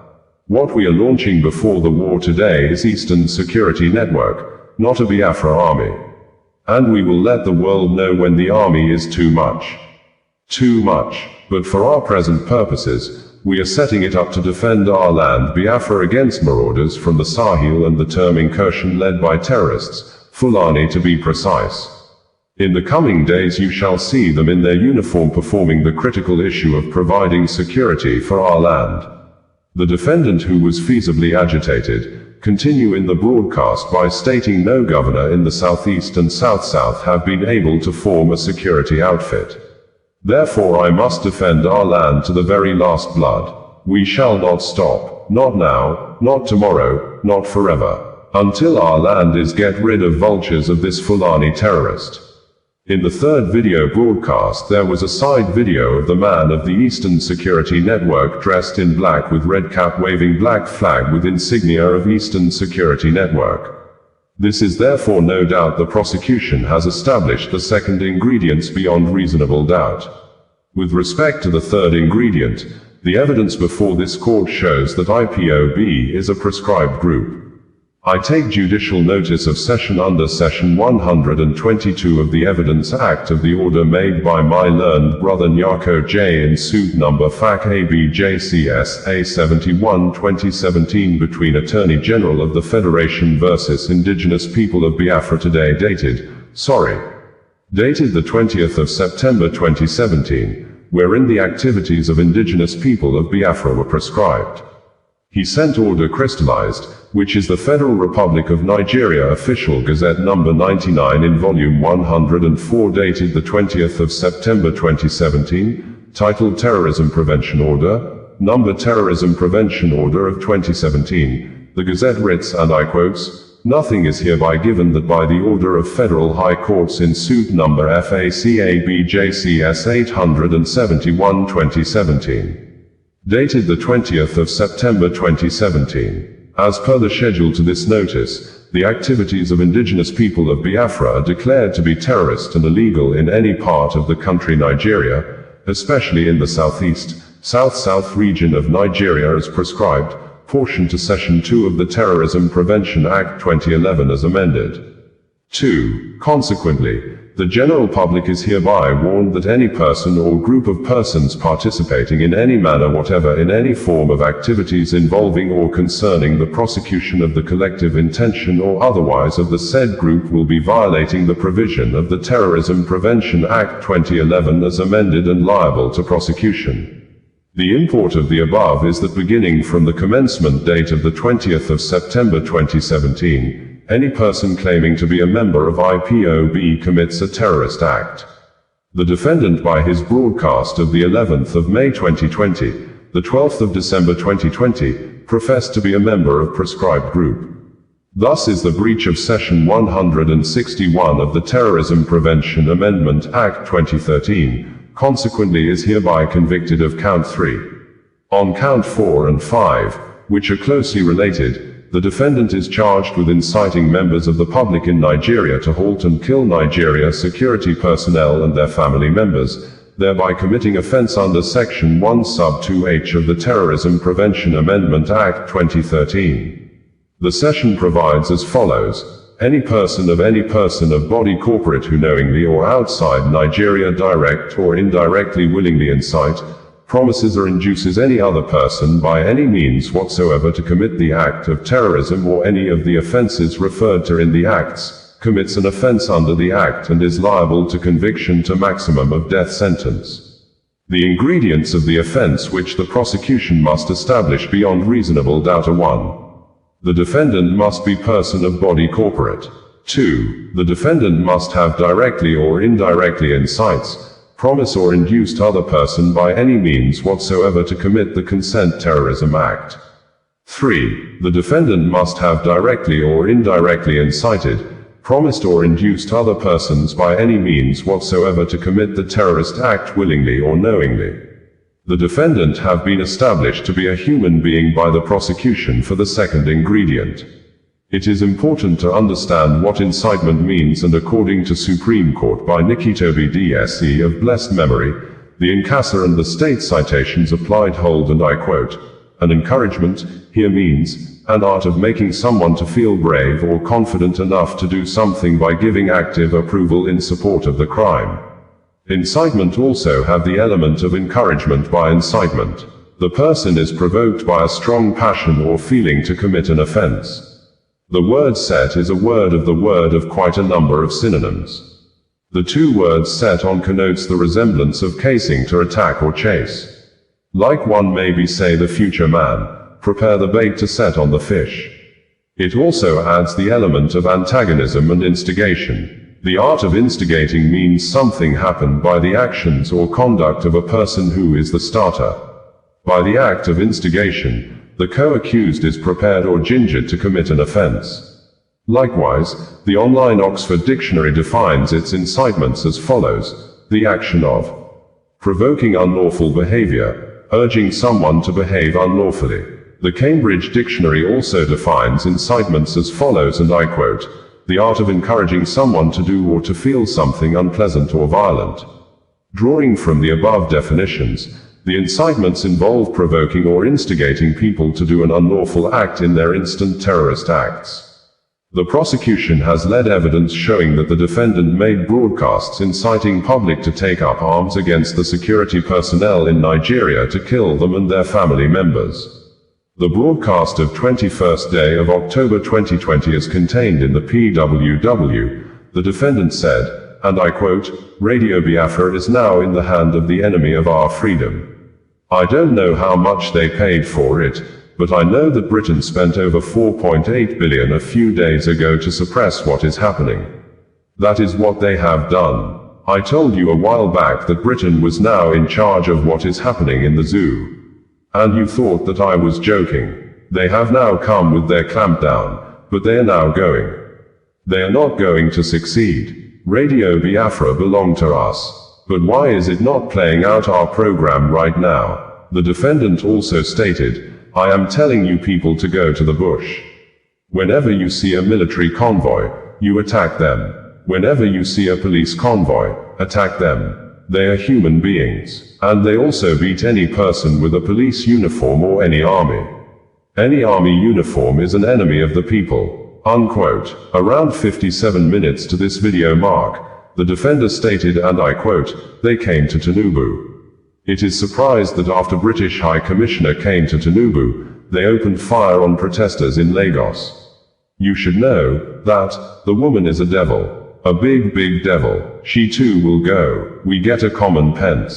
What we are launching before the war today is Eastern Security Network, not a Biafra army. And we will let the world know when the army is too much. Too much. But for our present purposes, we are setting it up to defend our land Biafra against marauders from the Sahel and the term incursion led by terrorists, Fulani to be precise. In the coming days you shall see them in their uniform performing the critical issue of providing security for our land. The defendant who was feasibly agitated, continue in the broadcast by stating no governor in the southeast and south-south have been able to form a security outfit. Therefore I must defend our land to the very last blood. We shall not stop, not now, not tomorrow, not forever, until our land is get rid of vultures of this Fulani terrorist. In the third video broadcast there was a side video of the man of the Eastern Security Network dressed in black with red cap waving black flag with insignia of Eastern Security Network. This is therefore no doubt the prosecution has established the second ingredient beyond reasonable doubt. With respect to the third ingredient, the evidence before this court shows that IPOB is a proscribed group. I take judicial notice of session under section 122 of the Evidence Act of the order made by my learned brother Nyako J in suit number FAC ABJCS A71 2017 between Attorney General of the Federation versus Indigenous People of Biafra today dated the 20th of September 2017, wherein the activities of indigenous people of Biafra were prescribed. He sent order crystallized, which is the Federal Republic of Nigeria Official Gazette number 99 in volume 104 dated the 20th of September 2017, titled Terrorism Prevention Order, number Terrorism Prevention Order of 2017. The Gazette writes, and I quotes, "Nothing is hereby given that by the order of Federal High Courts in suit number FACABJCS 871 2017. Dated the 20th of September 2017. As per the schedule to this notice, the activities of indigenous people of Biafra are declared to be terrorist and illegal in any part of the country Nigeria, especially in the southeast, south-south region of Nigeria as prescribed, portion to Section 2 of the Terrorism Prevention Act 2011 as amended. 2. Consequently, the general public is hereby warned that any person or group of persons participating in any manner whatever in any form of activities involving or concerning the prosecution of the collective intention or otherwise of the said group will be violating the provision of the Terrorism Prevention Act 2011 as amended and liable to prosecution. The import of the above is that beginning from the commencement date of the 20th of September 2017, any person claiming to be a member of IPOB commits a terrorist act. The defendant by his broadcast of the 11th of May 2020, the 12th of December 2020, professed to be a member of prescribed group. Thus is the breach of Section 161 of the Terrorism Prevention Amendment Act 2013, consequently is hereby convicted of count 3. On count 4 and 5, which are closely related, the defendant is charged with inciting members of the public in Nigeria to halt and kill Nigeria security personnel and their family members, thereby committing offense under Section 1 sub 2H of the Terrorism Prevention Amendment Act 2013. The session provides as follows. Any person of body corporate who knowingly or outside Nigeria direct or indirectly willingly incite, promises or induces any other person by any means whatsoever to commit the act of terrorism or any of the offenses referred to in the acts, commits an offense under the act and is liable to conviction to maximum of death sentence. The ingredients of the offense which the prosecution must establish beyond reasonable doubt are 1. The defendant must be person of body corporate. 2. The defendant must have directly or indirectly incites, promise or induced other person by any means whatsoever to commit the consent terrorism act. 3. The defendant must have directly or indirectly incited, promised or induced other persons by any means whatsoever to commit the terrorist act willingly or knowingly. The defendant have been established to be a human being by the prosecution for the second ingredient. It is important to understand what incitement means, and according to Supreme Court by Nikitobi DSE of blessed memory, the incassa and the state citations applied hold, and I quote, "An encouragement here means an art of making someone to feel brave or confident enough to do something by giving active approval in support of the crime." Incitement also have the element of encouragement by incitement. The person is provoked by a strong passion or feeling to commit an offense. The word set is a word of quite a number of synonyms. The two words set on connotes the resemblance of casing to attack or chase. Like one maybe say the future man, prepare the bait to set on the fish. It also adds the element of antagonism and instigation. The art of instigating means something happened by the actions or conduct of a person who is the starter. By the act of instigation, the co-accused is prepared or gingered to commit an offense. Likewise, the online Oxford Dictionary defines its incitements as follows: the action of provoking unlawful behavior, urging someone to behave unlawfully. The Cambridge Dictionary also defines incitements as follows, and I quote, "The art of encouraging someone to do or to feel something unpleasant or violent." Drawing from the above definitions, the incitements involve provoking or instigating people to do an unlawful act in their instant terrorist acts. The prosecution has led evidence showing that the defendant made broadcasts inciting public to take up arms against the security personnel in Nigeria to kill them and their family members. The broadcast of 21st day of October 2020 is contained in the PWW. The defendant said, and I quote, "Radio Biafra is now in the hand of the enemy of our freedom. I don't know how much they paid for it, but I know that Britain spent over 4.8 billion a few days ago to suppress what is happening. That is what they have done. I told you a while back that Britain was now in charge of what is happening in the zoo. And you thought that I was joking. They have now come with their clampdown, but they are now going. They are not going to succeed. Radio Biafra belonged to us. But why is it not playing out our program right now?" The defendant also stated, "I am telling you people to go to the bush. Whenever you see a military convoy, you attack them. Whenever you see a police convoy, attack them. They are human beings, and they also beat any person with a police uniform or any army. Any army uniform is an enemy of the people." Unquote. Around 57 minutes to this video mark, the defender stated, and I quote, "They came to Tinubu. It is surprised that after British High Commissioner came to Tinubu, they opened fire on protesters in Lagos. You should know that the woman is a devil. A big, big devil. She too will go. We get a common pence."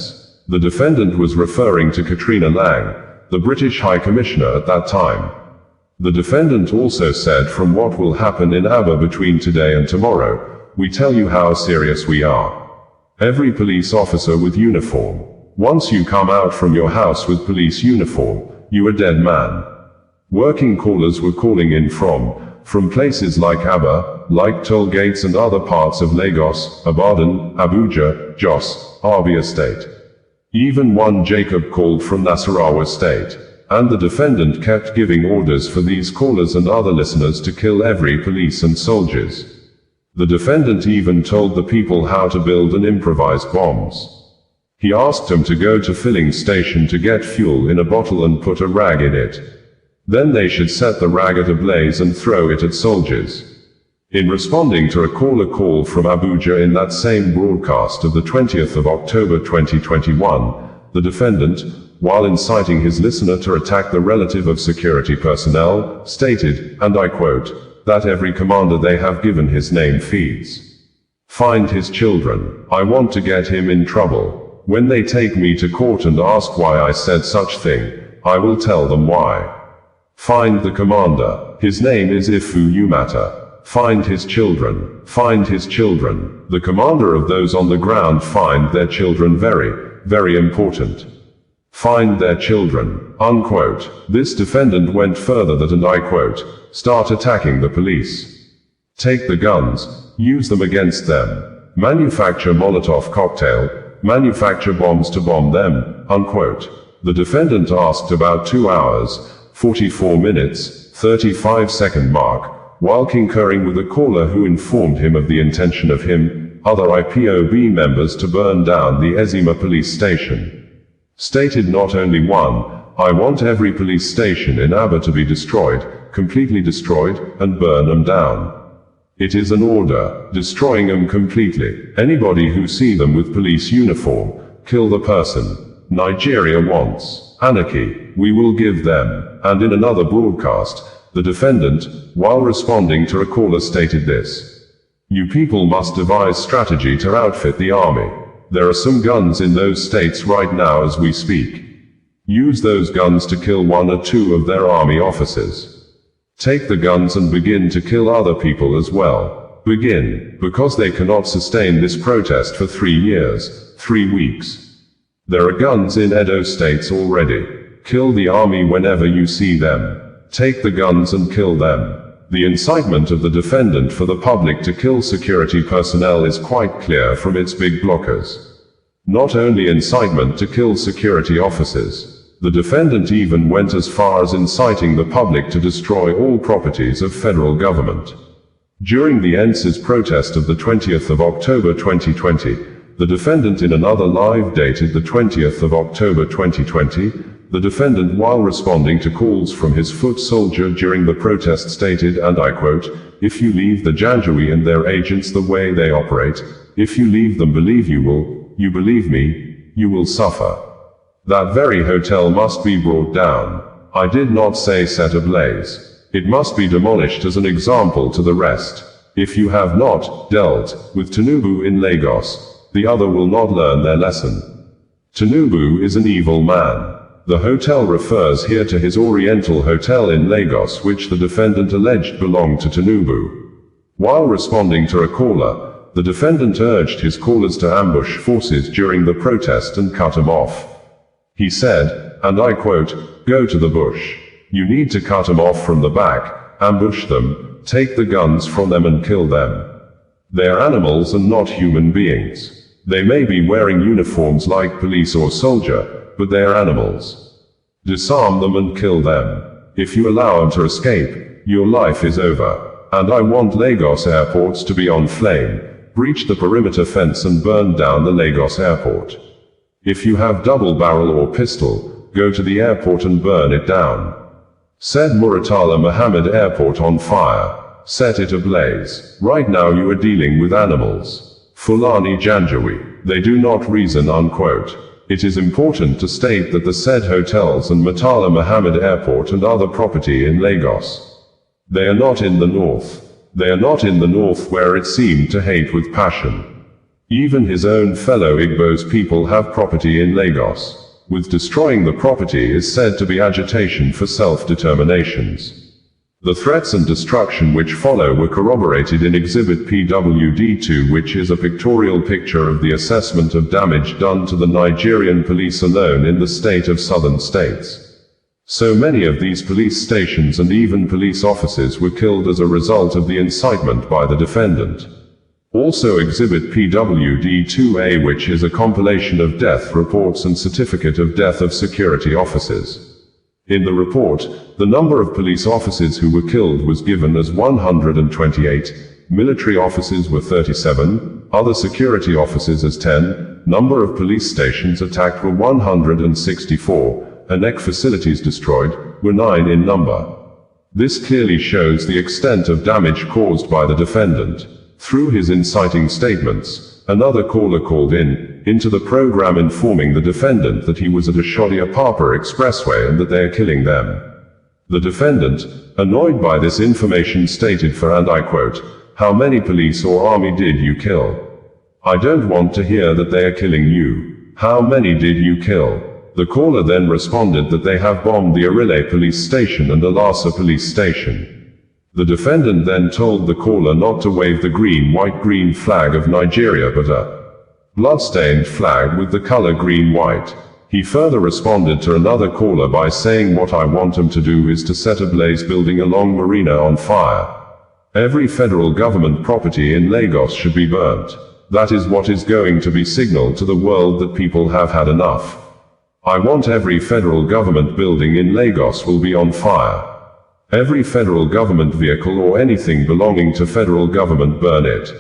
The defendant was referring to Katrina Lang, the British High Commissioner at that time. The defendant also said, "From what will happen in Aba between today and tomorrow, we tell you how serious we are. Every police officer with uniform. Once you come out from your house with police uniform, you a dead man." Working callers were calling in from places like Aba, like toll gates and other parts of Lagos, Ibadan, Abuja, Jos, Abia State. Even one Jacob called from Nasarawa State. And the defendant kept giving orders for these callers and other listeners to kill every police and soldiers. The defendant even told the people how to build and improvise bombs. He asked them to go to filling station to get fuel in a bottle and put a rag in it. Then they should set the rag at a blaze and throw it at soldiers. In responding to a call from Abuja in that same broadcast of the 20th of October 2021, the defendant, while inciting his listener to attack the relative of security personnel, stated, and I quote, that every commander they have given his name feeds. Find his children. I want to get him in trouble. When they take me to court and ask why I said such thing, I will tell them why. Find the commander. His name is Ifu Umata. Find his children. Find his children. The commander of those on the ground find their children very, very important. Find their children. Unquote. This defendant went further that, and I quote, start attacking the police. Take the guns, use them against them. Manufacture Molotov cocktail, manufacture bombs to bomb them, unquote. The defendant asked about 2 hours, 44 minutes, 35-second mark, while concurring with a caller who informed him of the intention of him, other IPOB members to burn down the Ezima police station. Stated not only one, I want every police station in Aba to be destroyed, completely destroyed, and burn them down. It is an order, destroying them completely. Anybody who see them with police uniform, kill the person. Nigeria wants anarchy, we will give them. And in another broadcast, the defendant, while responding to a caller, stated this. You people must devise strategy to outfit the army. There are some guns in those states right now as we speak. Use those guns to kill 1 or 2 of their army officers. Take the guns and begin to kill other people as well. Begin, because they cannot sustain this protest for 3 years, 3 weeks. There are guns in Edo states already. Kill the army whenever you see them. Take the guns and kill them. The incitement of the defendant for the public to kill security personnel is quite clear from its big blockers. Not only incitement to kill security officers, the defendant even went as far as inciting the public to destroy all properties of federal government. During the NSIS protest of the 20th of October 2020, the defendant in another live dated the 20th of October 2020, the defendant, while responding to calls from his foot soldier during the protest, stated, and I quote, if you leave the Janjaweed and their agents the way they operate, if you leave them, believe you believe me, you will suffer. That very hotel must be brought down. I did not say set ablaze. It must be demolished as an example to the rest. If you have not dealt with Tinubu in Lagos, the other will not learn their lesson. Tinubu is an evil man. The hotel refers here to his Oriental Hotel in Lagos, which the defendant alleged belonged to Tinubu. While responding to a caller, the defendant urged his callers to ambush forces during the protest and cut them off. He said, and I quote, go to the bush. You need to cut them off from the back, ambush them, take the guns from them and kill them. They are animals and not human beings. They may be wearing uniforms like police or soldier, but they are animals. Disarm them and kill them. If you allow them to escape, your life is over. And I want Lagos airports to be on flame. Breach the perimeter fence and burn down the Lagos airport. If you have double barrel or pistol, go to the airport and burn it down. Set Muratala Muhammad Airport on fire. Set it ablaze. Right now you are dealing with animals. Fulani Janjaweed. They do not reason, unquote. It is important to state that the said hotels and Murtala Muhammad Airport and other property in Lagos. They are not in the north. They are not in the north where it seemed to hate with passion. Even his own fellow Igbo's people have property in Lagos. With destroying the property is said to be agitation for self-determinations. The threats and destruction which follow were corroborated in Exhibit PWD2, which is a pictorial picture of the assessment of damage done to the Nigerian police alone in the state of southern states. So many of these police stations and even police officers were killed as a result of the incitement by the defendant. Also Exhibit PWD2A, which is a compilation of death reports and certificate of death of security officers. In the report, the number of police officers who were killed was given as 128, military officers were 37, other security officers as 10, number of police stations attacked were 164, and NEC facilities destroyed were 9 in number. This clearly shows the extent of damage caused by the defendant. Through his inciting statements, another caller called into the program informing the defendant that he was at a Shodia Papa expressway and that they are killing them. The defendant, annoyed by this information, stated for, and I quote, how many police or army did you kill? I don't want to hear that they are killing you. How many did you kill? The caller then responded that they have bombed the Arile police station and Alasa police station. The defendant then told the caller not to wave the green-white-green flag of Nigeria but a blood-stained flag with the color green-white. He further responded to another caller by saying, "What I want them to do is to set ablaze building along Marina on fire. Every federal government property in Lagos should be burnt. That is what is going to be signaled to the world that people have had enough. I want every federal government building in Lagos will be on fire. Every federal government vehicle or anything belonging to federal government, burn it.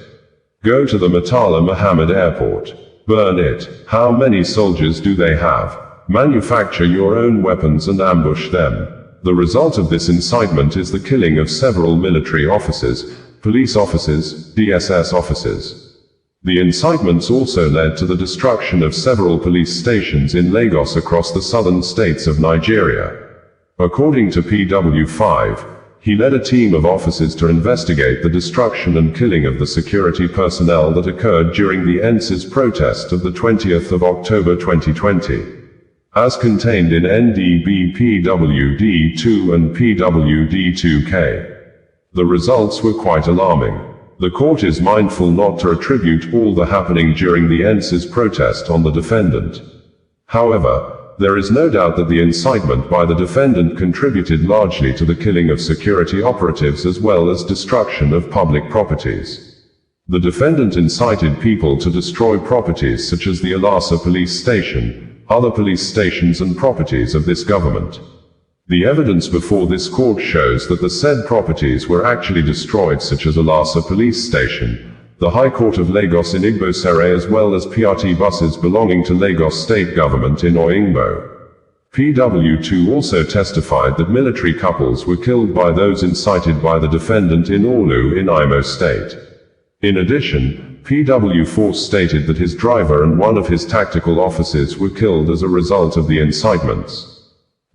Go to the Murtala Muhammad Airport. Burn it. How many soldiers do they have? Manufacture your own weapons and ambush them." The result of this incitement is the killing of several military officers, police officers, DSS officers. The incitements also led to the destruction of several police stations in Lagos across the southern states of Nigeria. According to PW5, he led a team of officers to investigate the destruction and killing of the security personnel that occurred during the NSIS protest of the 20th of October 2020. As contained in NDB PWD2 and PWD2K. The results were quite alarming. The court is mindful not to attribute all the happening during the NSIS protest on the defendant. However, there is no doubt that the incitement by the defendant contributed largely to the killing of security operatives as well as destruction of public properties. The defendant incited people to destroy properties such as the Alasa police station, other police stations and properties of this government. The evidence before this court shows that the said properties were actually destroyed, such as Alasa police station, the High Court of Lagos in Igbosere, as well as PRT buses belonging to Lagos state government in Oyingbo. PW2 also testified that military couples were killed by those incited by the defendant in Orlu in Imo state. In addition, PW4 stated that his driver and one of his tactical officers were killed as a result of the incitements.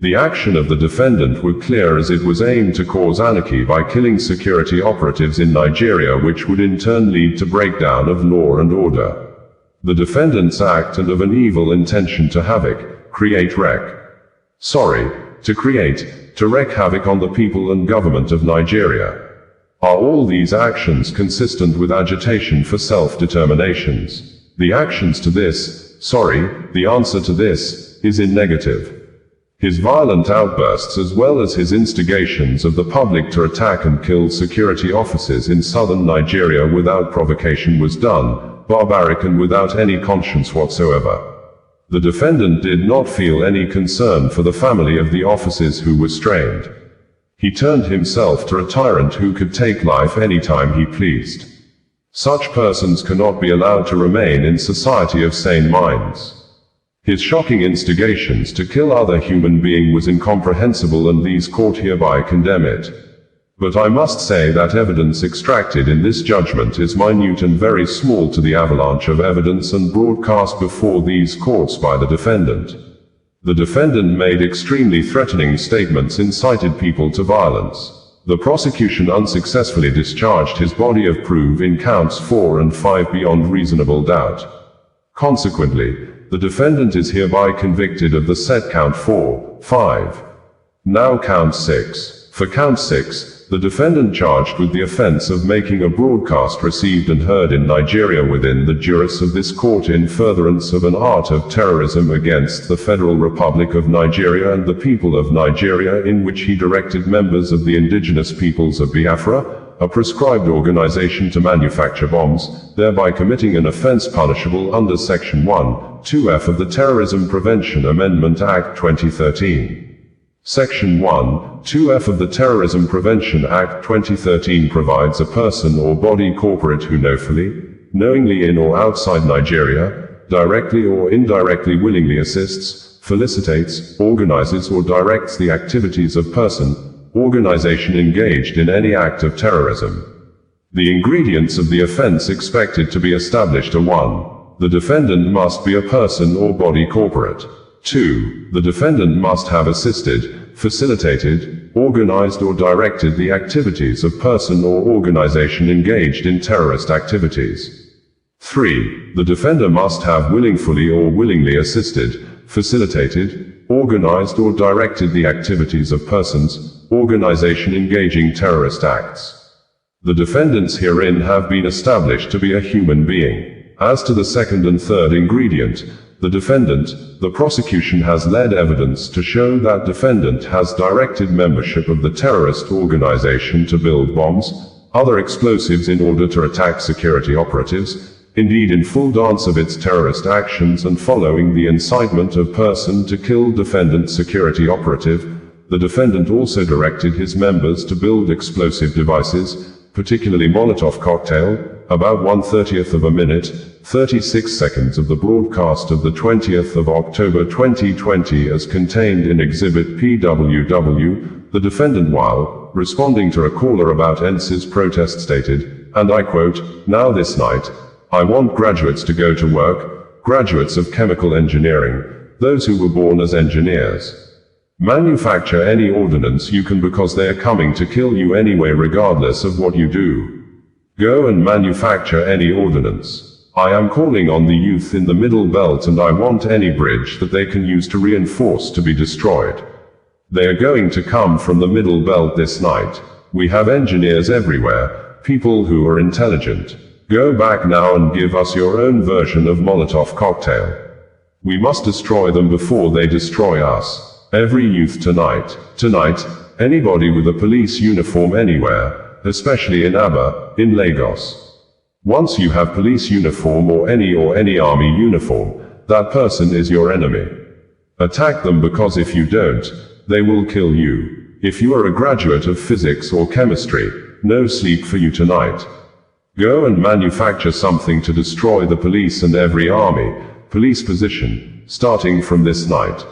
The action of the defendant were clear, as it was aimed to cause anarchy by killing security operatives in Nigeria, which would in turn lead to breakdown of law and order. The defendant's act and of an evil intention to wreak havoc on the people and government of Nigeria. Are all these actions consistent with agitation for self-determinations? The answer to this is in negative. His violent outbursts as well as his instigations of the public to attack and kill security officers in southern Nigeria without provocation was done, barbaric and without any conscience whatsoever. The defendant did not feel any concern for the family of the officers who were strained. He turned himself to a tyrant who could take life anytime he pleased. Such persons cannot be allowed to remain in society of sane minds. His shocking instigations to kill other human beings was incomprehensible, and these court hereby condemn it. But I must say that evidence extracted in this judgment is minute and very small to the avalanche of evidence and broadcast before these courts by the defendant. The defendant made extremely threatening statements, incited people to violence. The prosecution unsuccessfully discharged his body of proof in counts 4 and 5 beyond reasonable doubt. Consequently, the defendant is hereby convicted of the said count 4, 5. Now count 6. For count 6, the defendant charged with the offense of making a broadcast received and heard in Nigeria within the juris of this court in furtherance of an art of terrorism against the Federal Republic of Nigeria and the people of Nigeria, in which he directed members of the indigenous peoples of Biafra, a proscribed organization, to manufacture bombs, thereby committing an offense punishable under Section 1(2)(f) of the Terrorism Prevention Amendment Act 2013. Section 1(2)(f) of the Terrorism Prevention Act 2013 provides a person or body corporate who knowingly in or outside Nigeria, directly or indirectly willingly assists, felicitates, organizes or directs the activities of person, organization engaged in any act of terrorism. The ingredients of the offense expected to be established are 1. The defendant must be a person or body corporate. 2. The defendant must have assisted, facilitated, organized or directed the activities of person or organization engaged in terrorist activities. 3. The defender must have willingly or willingly assisted, facilitated, organized or directed the activities of persons, organization engaging terrorist acts. The defendants herein have been established to be a human being. As to the second and third ingredient, the prosecution has led evidence to show that defendant has directed membership of the terrorist organization to build bombs, other explosives in order to attack security operatives, indeed in full dance of its terrorist actions and following the incitement of person to kill defendant security operative. The defendant also directed his members to build explosive devices, particularly Molotov cocktail, about 1/30th of a minute, 36 seconds of the broadcast of the 20th of October 2020 as contained in Exhibit PWW. The defendant, while responding to a caller about NS's protest, stated, and I quote, "Now this night, I want graduates to go to work, graduates of chemical engineering, those who were born as engineers. Manufacture any ordnance you can because they are coming to kill you anyway regardless of what you do. Go and manufacture any ordnance. I am calling on the youth in the middle belt and I want any bridge that they can use to reinforce to be destroyed. They are going to come from the middle belt this night. We have engineers everywhere, people who are intelligent. Go back now and give us your own version of Molotov cocktail. We must destroy them before they destroy us. Every youth tonight, anybody with a police uniform anywhere, especially in Aba, in Lagos. Once you have police uniform or any army uniform, that person is your enemy. Attack them because if you don't, they will kill you. If you are a graduate of physics or chemistry, no sleep for you tonight. Go and manufacture something to destroy the police and every army, police position, starting from this night."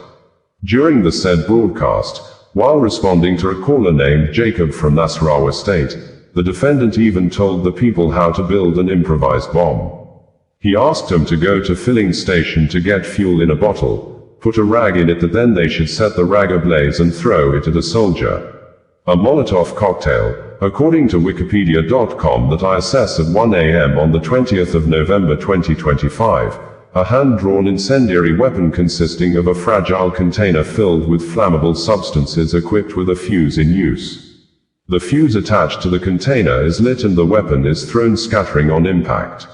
During the said broadcast, while responding to a caller named Jacob from Nasarawa State, the defendant even told the people how to build an improvised bomb. He asked them to go to filling station to get fuel in a bottle, put a rag in it that then they should set the rag ablaze and throw it at a soldier. A Molotov cocktail, according to Wikipedia.com, that I assess at 1 a.m. on the 20th of November 2025, a hand-drawn incendiary weapon consisting of a fragile container filled with flammable substances equipped with a fuse in use. The fuse attached to the container is lit and the weapon is thrown scattering on impact.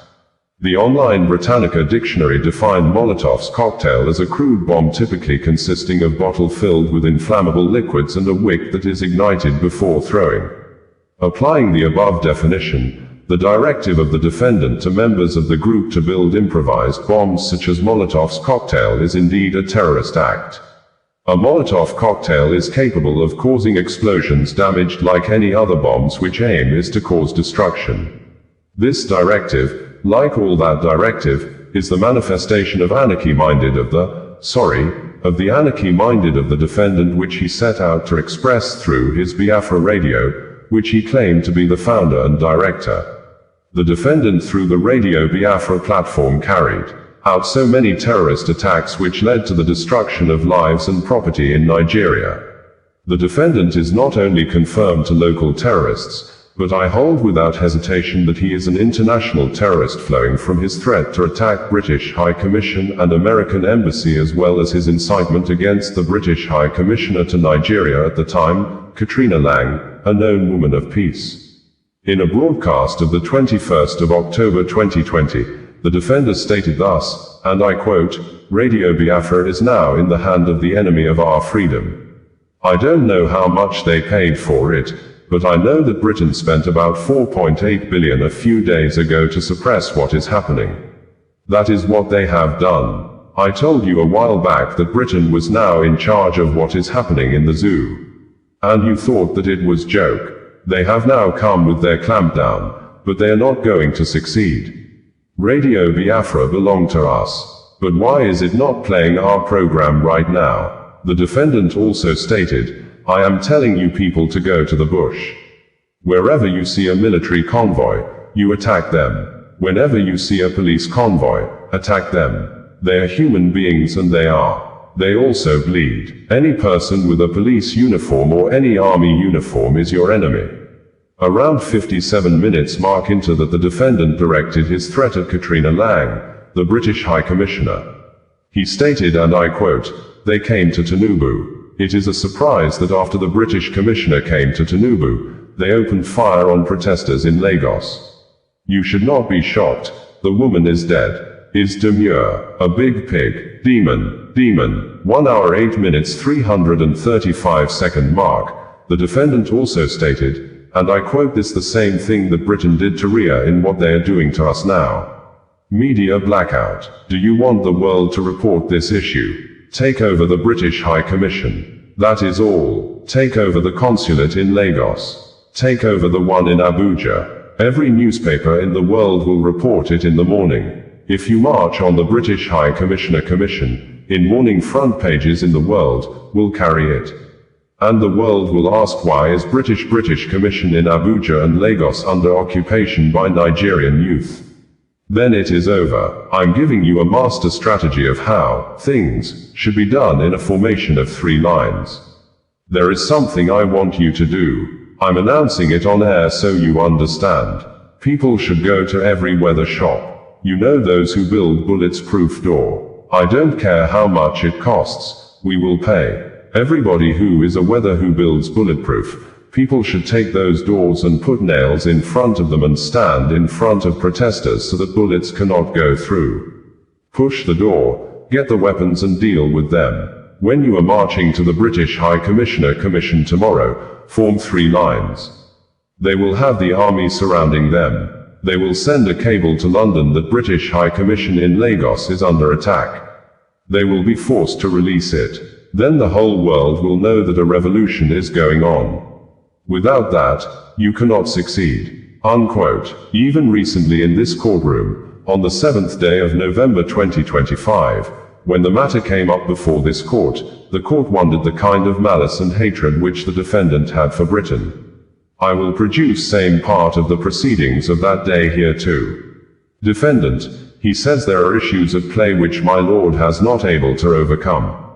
The online Britannica dictionary defined Molotov's cocktail as a crude bomb typically consisting of bottle filled with inflammable liquids and a wick that is ignited before throwing. Applying the above definition, the directive of the defendant to members of the group to build improvised bombs such as Molotov's cocktail is indeed a terrorist act. A Molotov cocktail is capable of causing explosions damaged like any other bombs which aim is to cause destruction. This directive, like all that directive, is the manifestation of anarchy-minded of the anarchy-minded of the defendant which he set out to express through his Biafra radio, which he claimed to be the founder and director. The defendant through the Radio Biafra platform carried out so many terrorist attacks which led to the destruction of lives and property in Nigeria. The defendant is not only confirmed to local terrorists, but I hold without hesitation that he is an international terrorist flowing from his threat to attack British High Commission and American Embassy as well as his incitement against the British High Commissioner to Nigeria at the time, Katrina Lang, a known woman of peace. In a broadcast of the 21st of October 2020, the defender stated thus, and I quote, "Radio Biafra is now in the hand of the enemy of our freedom. I don't know how much they paid for it, but I know that Britain spent about 4.8 billion a few days ago to suppress what is happening. That is what they have done. I told you a while back that Britain was now in charge of what is happening in the zoo. And you thought that it was joke. They have now come with their clampdown, but they are not going to succeed. Radio Biafra belonged to us. But why is it not playing our program right now?" The defendant also stated, "I am telling you people to go to the bush. Wherever you see a military convoy, you attack them. Whenever you see a police convoy, attack them. They are human beings and they also bleed. Any person with a police uniform or any army uniform is your enemy." Around 57 minutes mark into that the defendant directed his threat at Katrina Lang, the British High Commissioner. He stated, and I quote, "They came to Tinubu. It is a surprise that after the British commissioner came to Tinubu, they opened fire on protesters in Lagos. You should not be shocked. The woman is dead. Is demure, a big pig, demon, 1 hour 8 minutes 335 second mark. The defendant also stated, and I quote this: the same thing that Britain did to Riyadh in what they are doing to us now. Media blackout. Do you want the world to report this issue? Take over the British High Commission. That is all. Take over the consulate in Lagos. Take over the one in Abuja. Every newspaper in the world will report it in the morning. If you march on the British High Commissioner Commission, in morning front pages in the world, will carry it. And the world will ask, why is British Commission in Abuja and Lagos under occupation by Nigerian youth? Then it is over. I'm giving you a master strategy of how things should be done in a formation of 3 lines. There is something I want you to do. I'm announcing it on air so you understand. People should go to every weather shop. You know, those who build bullets-proof door. I don't care how much it costs. We will pay. Everybody who is a weather who builds bulletproof. People should take those doors and put nails in front of them and stand in front of protesters so that bullets cannot go through. Push the door, get the weapons and deal with them. When you are marching to the British High Commissioner Commission tomorrow, form 3 lines. They will have the army surrounding them. They will send a cable to London that British High Commission in Lagos is under attack. They will be forced to release it. Then the whole world will know that a revolution is going on. Without that, you cannot succeed. Unquote. Even recently in this courtroom, on the 7th day of November 2025, when the matter came up before this court, the court wondered the kind of malice and hatred which the defendant had for Britain. I will produce same part of the proceedings of that day here too. Defendant, he says there are issues at play which my lord has not able to overcome.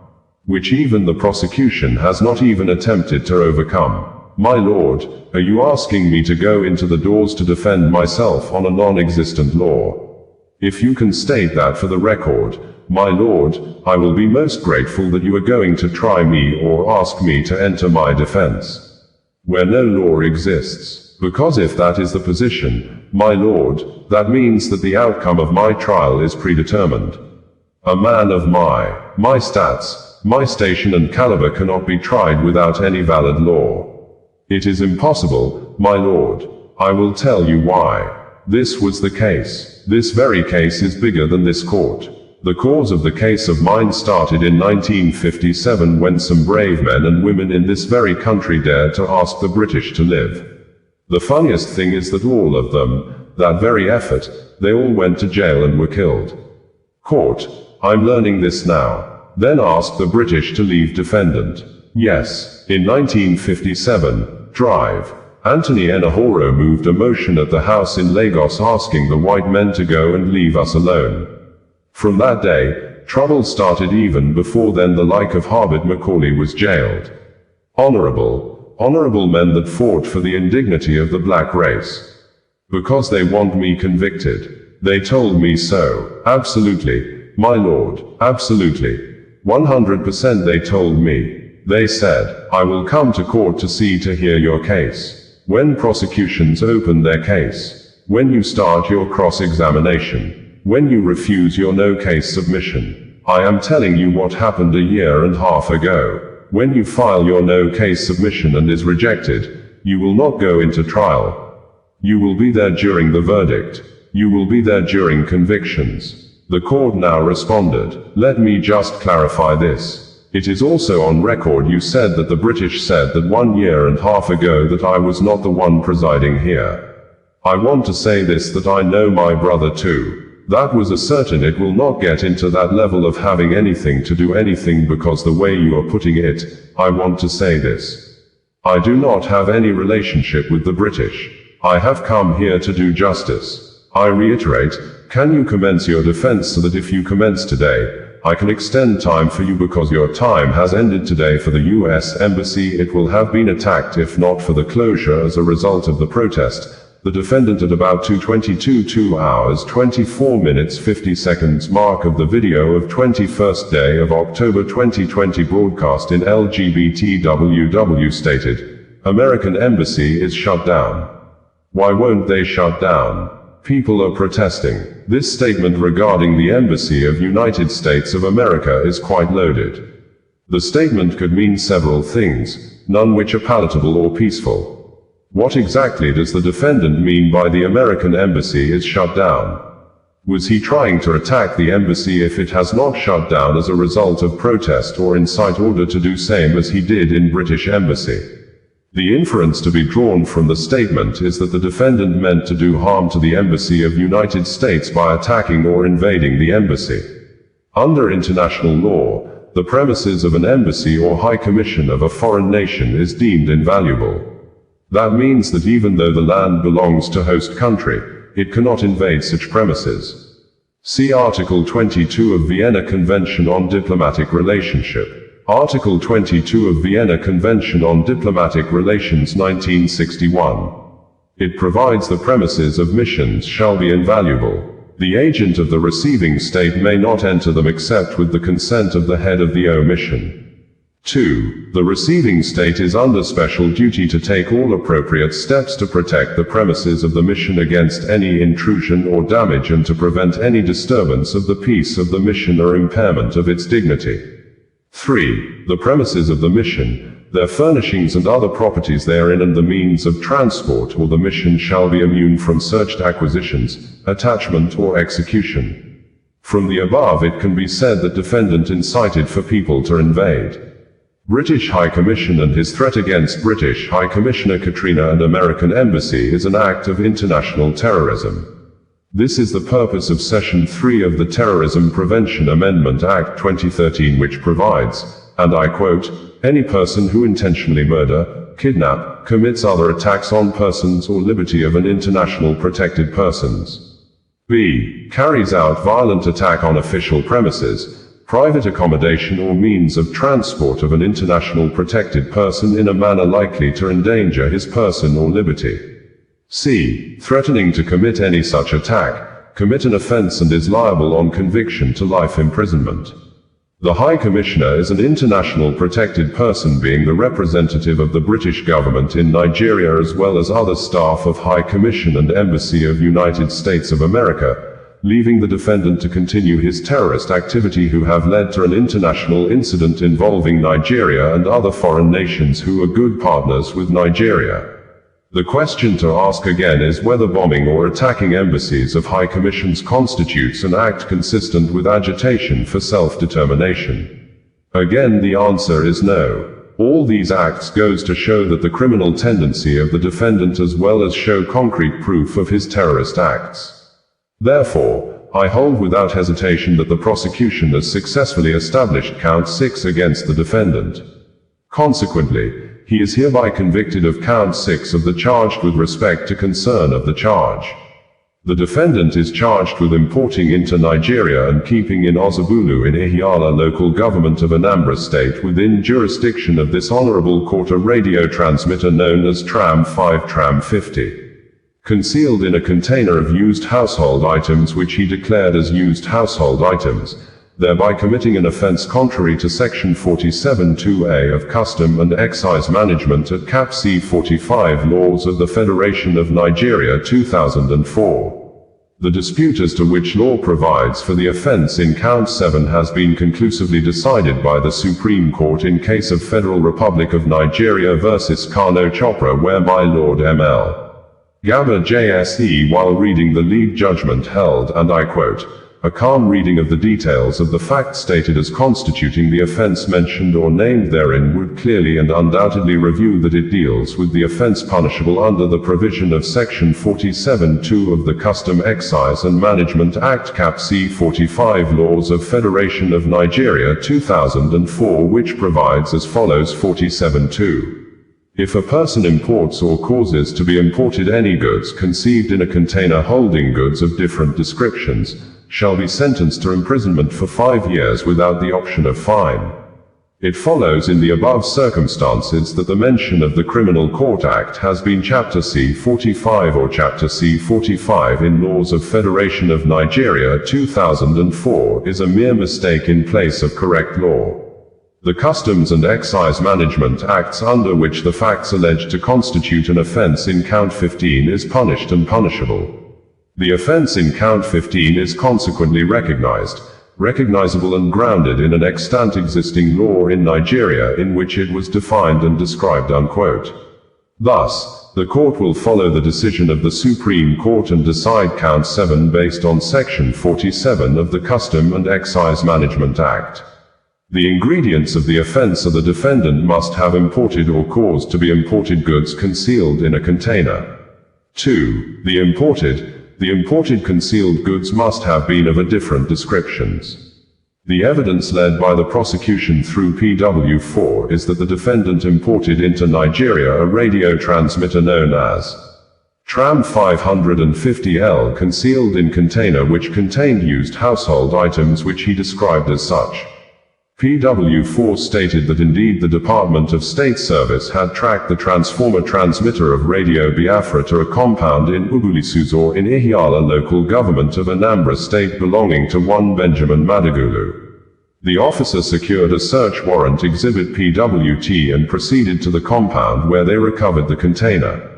Which even the prosecution has not even attempted to overcome. My lord, are you asking me to go into the doors to defend myself on a non-existent law? If you can state that for the record, my lord, I will be most grateful that you are going to try me or ask me to enter my defense. Where no law exists. Because if that is the position, my lord, that means that the outcome of my trial is predetermined. A man of my stats, my station and caliber cannot be tried without any valid law. It is impossible, my lord. I will tell you why. This was the case. This very case is bigger than this court. The cause of the case of mine started in 1957 when some brave men and women in this very country dared to ask the British to live. The funniest thing is that all of them, that very effort, they all went to jail and were killed. Court, I'm learning this now. Then ask the British to leave defendant. Yes, in 1957, Drive. Anthony Enahoro moved a motion at the House in Lagos asking the white men to go and leave us alone. From that day, trouble started. Even before then the like of Harbert Macaulay was jailed. Honorable men that fought for the indignity of the black race. Because they want me convicted. They told me so. Absolutely, my lord, absolutely. 100% they told me. They said, I will come to court to hear your case. When prosecutions open their case. When you start your cross-examination. When you refuse your no-case submission. I am telling you what happened a year and a half ago. When you file your no-case submission and is rejected, you will not go into trial. You will be there during the verdict. You will be there during convictions. The court now responded, let me just clarify this. It is also on record you said that the British said that 1 year and a half ago that I was not the one presiding here. I want to say this, that I know my brother too. That was a certain. It will not get into that level of having anything to do anything, because the way you are putting it, I want to say this. I do not have any relationship with the British. I have come here to do justice. I reiterate, can you commence your defense so that if you commence today, I can extend time for you, because your time has ended today. For the US Embassy, it will have been attacked if not for the closure as a result of the protest. The defendant at about 2:22 hours 24 minutes 50 seconds mark of the video of 21st day of October 2020 broadcast in LGBTWW stated, "American embassy is shut down. Why won't they shut down? People are protesting." This statement regarding the embassy of United States of America is quite loaded. The statement could mean several things, none which are palatable or peaceful. What exactly does the defendant mean by the American embassy is shut down? Was he trying to attack the embassy if it has not shut down as a result of protest or incite order to do same as he did in British embassy? The inference to be drawn from the statement is that the defendant meant to do harm to the embassy of United States by attacking or invading the embassy. Under international law, the premises of an embassy or high commission of a foreign nation is deemed invaluable. That means that even though the land belongs to host country, it cannot invade such premises. See Article 22 of Vienna Convention on Diplomatic Relationship. Article 22 of Vienna Convention on Diplomatic Relations 1961. It provides the premises of missions shall be invaluable. The agent of the receiving state may not enter them except with the consent of the head of the mission. 2. The receiving state is under special duty to take all appropriate steps to protect the premises of the mission against any intrusion or damage and to prevent any disturbance of the peace of the mission or impairment of its dignity. 3. The premises of the mission, their furnishings and other properties therein and the means of transport or the mission shall be immune from searched acquisitions, attachment or execution. From the above it can be said that defendant incited for people to invade. British High Commission and his threat against British High Commissioner Katrina and American Embassy is an act of international terrorism. This is the purpose of Section 3 of the Terrorism Prevention Amendment Act 2013, which provides, and I quote, "Any person who intentionally murder, kidnap, commits other attacks on persons or liberty of an international protected persons. B. Carries out violent attack on official premises, private accommodation or means of transport of an international protected person in a manner likely to endanger his person or liberty. C. Threatening to commit any such attack, commit an offense and is liable on conviction to life imprisonment." The High Commissioner is an international protected person being the representative of the British government in Nigeria as well as other staff of High Commission and Embassy of United States of America, leaving the defendant to continue his terrorist activity who have led to an international incident involving Nigeria and other foreign nations who are good partners with Nigeria. The question to ask again is whether bombing or attacking embassies of high commissions constitutes an act consistent with agitation for self-determination. Again, the answer is no. All these acts goes to show that the criminal tendency of the defendant as well as show concrete proof of his terrorist acts. Therefore, I hold without hesitation that the prosecution has successfully established count 6 against the defendant. Consequently, he is hereby convicted of count 6 of the charged with respect to concern of the charge. The defendant is charged with importing into Nigeria and keeping in Ozubulu in Ihiala local government of Anambra State within jurisdiction of this honorable court a radio transmitter known as Tram 5 Tram 50. Concealed in a container of used household items which he declared as used household items, thereby committing an offense contrary to Section 47(2)(a) of Custom and Excise Management at Cap C 45 Laws of the Federation of Nigeria 2004. The dispute as to which law provides for the offense in count 7 has been conclusively decided by the Supreme Court in case of Federal Republic of Nigeria versus Kano Chopra, whereby Lord M.L. Gaba JSE while reading the lead judgment held, and I quote, "A calm reading of the details of the facts stated as constituting the offense mentioned or named therein would clearly and undoubtedly review that it deals with the offense punishable under the provision of Section 47(2) of the Custom Excise and Management Act Cap C 45 Laws of Federation of Nigeria 2004, which provides as follows: 47(2). If a person imports or causes to be imported any goods conceived in a container holding goods of different descriptions, shall be sentenced to imprisonment for 5 years without the option of fine. It follows in the above circumstances that the mention of the Criminal Court Act has been Chapter C-45 or Chapter C-45 in Laws of Federation of Nigeria 2004 is a mere mistake in place of correct law. The Customs and Excise Management Acts under which the facts alleged to constitute an offense in Count 15 is punished and punishable. The offense in Count 15 is consequently recognizable and grounded in an extant existing law in Nigeria in which it was defined and described, unquote. Thus, the court will follow the decision of the Supreme Court and decide Count 7 based on Section 47 of the Custom and Excise Management Act. The ingredients of the offense are: the defendant must have imported or caused to be imported goods concealed in a container. 2. The imported concealed goods must have been of a different descriptions. The evidence led by the prosecution through PW4 is that the defendant imported into Nigeria a radio transmitter known as Tram 550L concealed in container which contained used household items which he described as such. PW4 stated that indeed the Department of State Service had tracked the transmitter of Radio Biafra to a compound in Ubulisuzor in Ihiala local government of Anambra State belonging to one Benjamin Madugulu. The officer secured a search warrant exhibit PWT and proceeded to the compound where they recovered the container.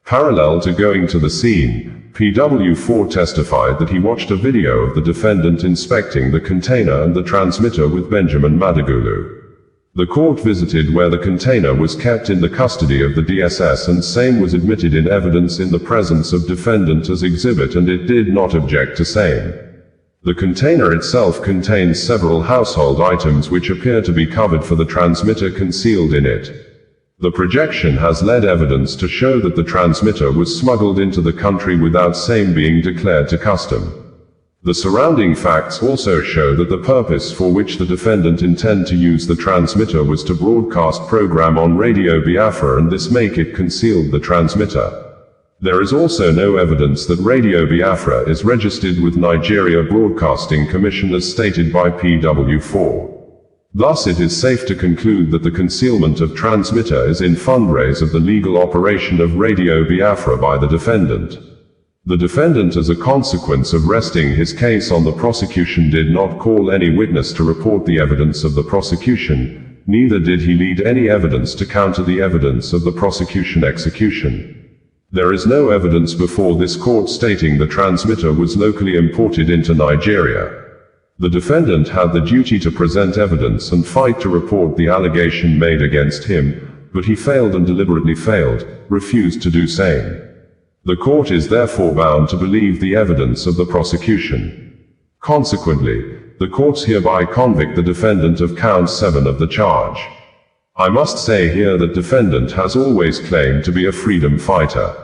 Parallel to going to the scene, PW4 testified that he watched a video of the defendant inspecting the container and the transmitter with Benjamin Madugulu. The court visited where the container was kept in the custody of the DSS and same was admitted in evidence in the presence of defendant as exhibit and it did not object to same. The container itself contains several household items which appear to be covered for the transmitter concealed in it. The projection has led evidence to show that the transmitter was smuggled into the country without same being declared to custom. The surrounding facts also show that the purpose for which the defendant intended to use the transmitter was to broadcast program on Radio Biafra and this make it concealed the transmitter. There is also no evidence that Radio Biafra is registered with Nigeria Broadcasting Commission as stated by PW4. Thus it is safe to conclude that the concealment of transmitter is in fundraise of the legal operation of Radio Biafra by the defendant. The defendant, as a consequence of resting his case on the prosecution, did not call any witness to report the evidence of the prosecution, neither did he lead any evidence to counter the evidence of the prosecution execution. There is no evidence before this court stating the transmitter was locally imported into Nigeria. The defendant had the duty to present evidence and fight to report the allegation made against him, but he failed and deliberately refused to do same. The court is therefore bound to believe the evidence of the prosecution. Consequently, the courts hereby convict the defendant of count 7 of the charge. I must say here that defendant has always claimed to be a freedom fighter.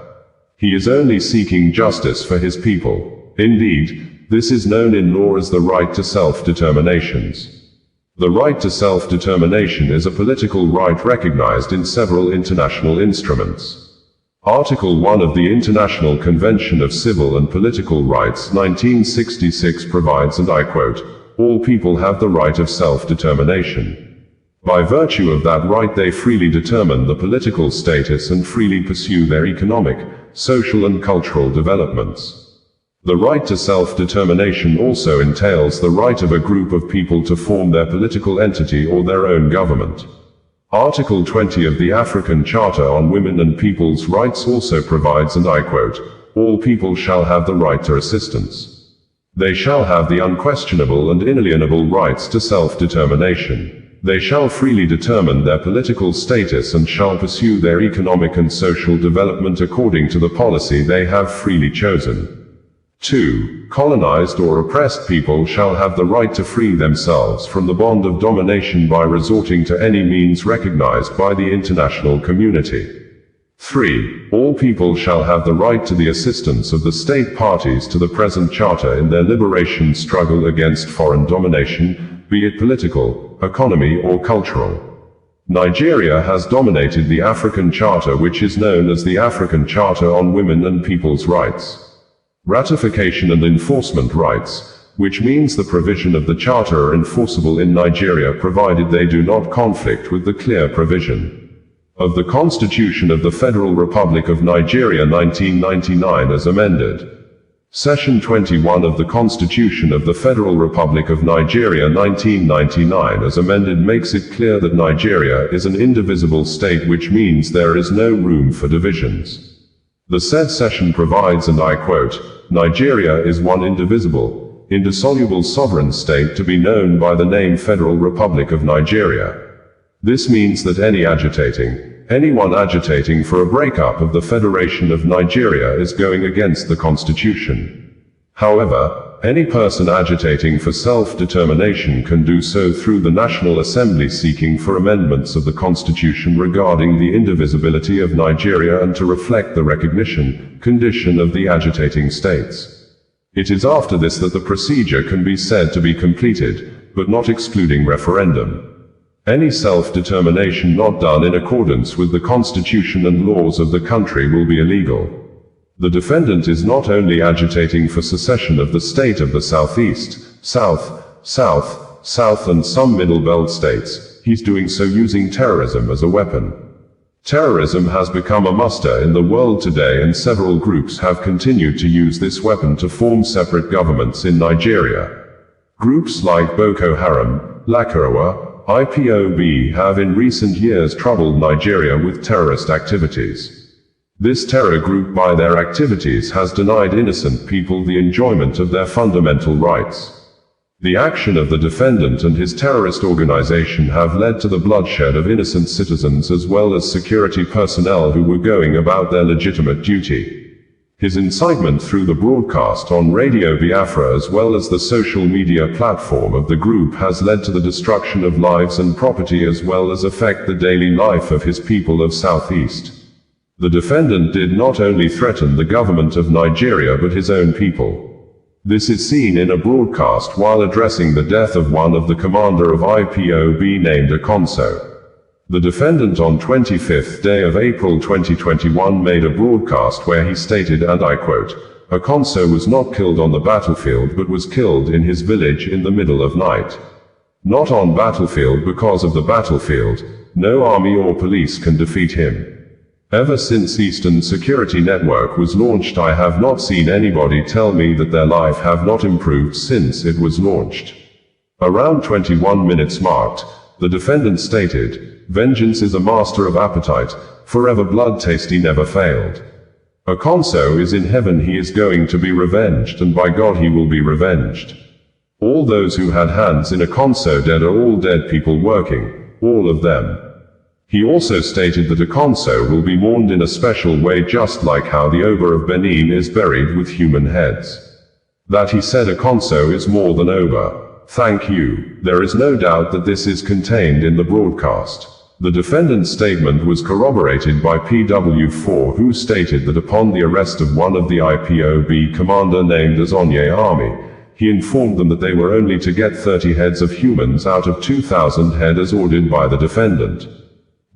He is only seeking justice for his people. Indeed, this is known in law as the right to self-determinations. The right to self-determination is a political right recognized in several international instruments. Article 1 of the International Convention of Civil and Political Rights 1966 provides, and I quote, "All people have the right of self-determination. By virtue of that right they freely determine the political status and freely pursue their economic, social and cultural developments." The right to self-determination also entails the right of a group of people to form their political entity or their own government. Article 20 of the African Charter on Women and People's Rights also provides, and I quote, "All people shall have the right to assistance. They shall have the unquestionable and inalienable rights to self-determination. They shall freely determine their political status and shall pursue their economic and social development according to the policy they have freely chosen. 2. Colonized or oppressed people shall have the right to free themselves from the bond of domination by resorting to any means recognized by the international community. 3. All people shall have the right to the assistance of the state parties to the present charter in their liberation struggle against foreign domination, be it political, economy or cultural. Nigeria has dominated the African Charter, which is known as the African Charter on Women and People's Rights. Ratification and enforcement rights. which means the provision of the Charter are enforceable in Nigeria provided they do not conflict with the clear provision of the Constitution of the Federal Republic of Nigeria 1999 as amended. Section 21 of the Constitution of the Federal Republic of Nigeria 1999 as amended makes it clear that Nigeria is an indivisible state, which means there is no room for divisions. The said section provides, and I quote, "Nigeria is one indivisible, indissoluble sovereign state to be known by the name Federal Republic of Nigeria." This means that anyone agitating for a breakup of the Federation of Nigeria is going against the Constitution. However, any person agitating for self-determination can do so through the National Assembly seeking for amendments of the Constitution regarding the indivisibility of Nigeria and to reflect the recognition condition of the agitating states. It is after this that the procedure can be said to be completed, but not excluding referendum. Any self-determination not done in accordance with the Constitution and laws of the country will be illegal. The defendant is not only agitating for secession of the state of the Southeast, South and some Middle Belt states, he's doing so using terrorism as a weapon. Terrorism has become a muster in the world today, and several groups have continued to use this weapon to form separate governments in Nigeria. Groups like Boko Haram, Lakurawa, IPOB have in recent years troubled Nigeria with terrorist activities. This terror group by their activities has denied innocent people the enjoyment of their fundamental rights. The action of the defendant and his terrorist organization have led to the bloodshed of innocent citizens as well as security personnel who were going about their legitimate duty. His incitement through the broadcast on Radio Biafra as well as the social media platform of the group has led to the destruction of lives and property as well as affect the daily life of his people of Southeast. The defendant did not only threaten the government of Nigeria but his own people. This is seen in a broadcast while addressing the death of one of the commander of IPOB named Akonso. The defendant on 25th day of April 2021 made a broadcast where he stated, and I quote, "Akonso was not killed on the battlefield but was killed in his village in the middle of night. Not on battlefield because of the battlefield, no army or police can defeat him. Ever since Eastern Security Network was launched I have not seen anybody tell me that their life have not improved since it was launched." Around 21 minutes marked, the defendant stated, "Vengeance is a master of appetite, forever blood-tasty never failed. Akonso is in heaven, he is going to be revenged, and by God he will be revenged. All those who had hands in Akonso dead are all dead people working, all of them." He also stated that Akonso will be mourned in a special way just like how the Oba of Benin is buried with human heads. That he said Akonso is more than Oba. Thank you. There is no doubt that this is contained in the broadcast. The defendant's statement was corroborated by PW4, who stated that upon the arrest of one of the IPOB commander named as Onye Army, he informed them that they were only to get 30 heads of humans out of 2,000 head as ordered by the defendant.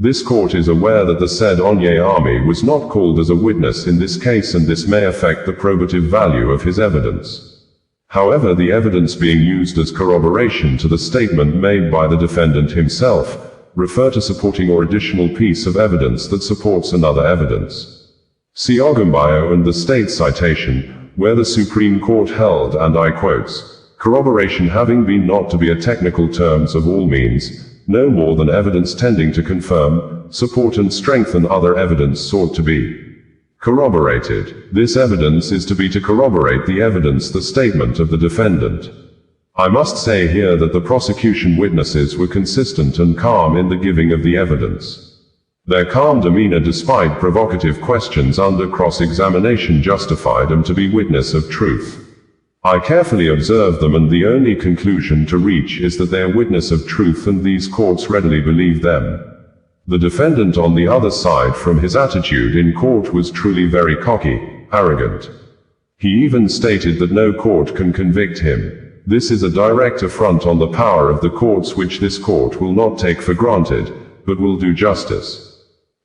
This court is aware that the said Onye Army was not called as a witness in this case, and this may affect the probative value of his evidence. However, the evidence being used as corroboration to the statement made by the defendant himself refer to supporting or additional piece of evidence that supports another evidence. See Ogumbayo and the state citation, where the Supreme Court held, and I quotes, "Corroboration having been not to be a technical terms of all means, no more than evidence tending to confirm, support and strengthen other evidence sought to be corroborated. This evidence is to be to corroborate the evidence, the statement of the defendant." I must say here that the prosecution witnesses were consistent and calm in the giving of the evidence. Their calm demeanor despite provocative questions under cross-examination justified them to be witness of truth. I carefully observed them, and the only conclusion to reach is that they are witness of truth, and these courts readily believe them. The defendant on the other side, from his attitude in court, was truly very cocky, arrogant. He even stated that no court can convict him. This is a direct affront on the power of the courts, which this court will not take for granted, but will do justice.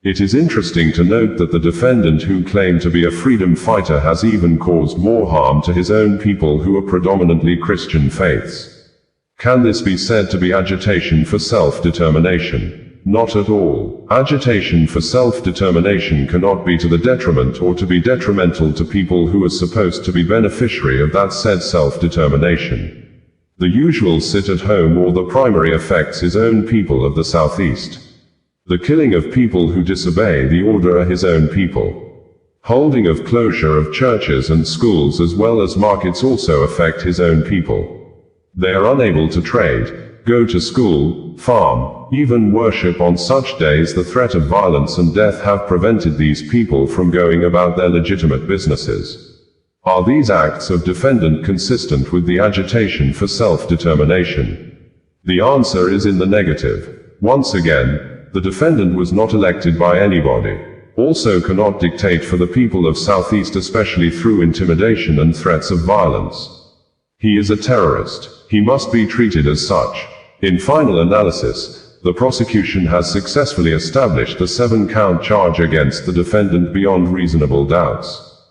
It is interesting to note that the defendant who claimed to be a freedom fighter has even caused more harm to his own people who are predominantly Christian faiths. Can this be said to be agitation for self-determination? Not at all. Agitation for self-determination cannot be to the detriment or to be detrimental to people who are supposed to be beneficiary of that said self-determination. The usual sit at home or the primary affects his own people of the southeast. The killing of people who disobey the order are his own people. Holding of closure of churches and schools as well as markets also affect his own people. They are unable to trade, go to school, farm, even worship on such days. The threat of violence and death have prevented these people from going about their legitimate businesses. Are these acts of defendant consistent with the agitation for self-determination? The answer is in the negative. Once again, the defendant was not elected by anybody, also cannot dictate for the people of Southeast, especially through intimidation and threats of violence. He is a terrorist. He must be treated as such. In final analysis, the prosecution has successfully established a 7-count charge against the defendant beyond reasonable doubts.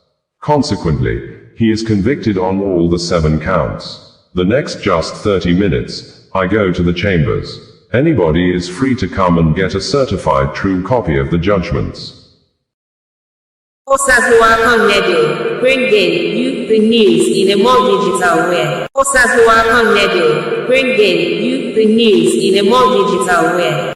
Consequently, he is convicted on all the 7 counts. The next just 30 minutes, I go to the chambers. Anybody is free to come and get a certified true copy of the judgments. Osazuwakan Radio, bringing you the news in a more digital way. Osazuwakan Radio, bringing you the news in a more digital way.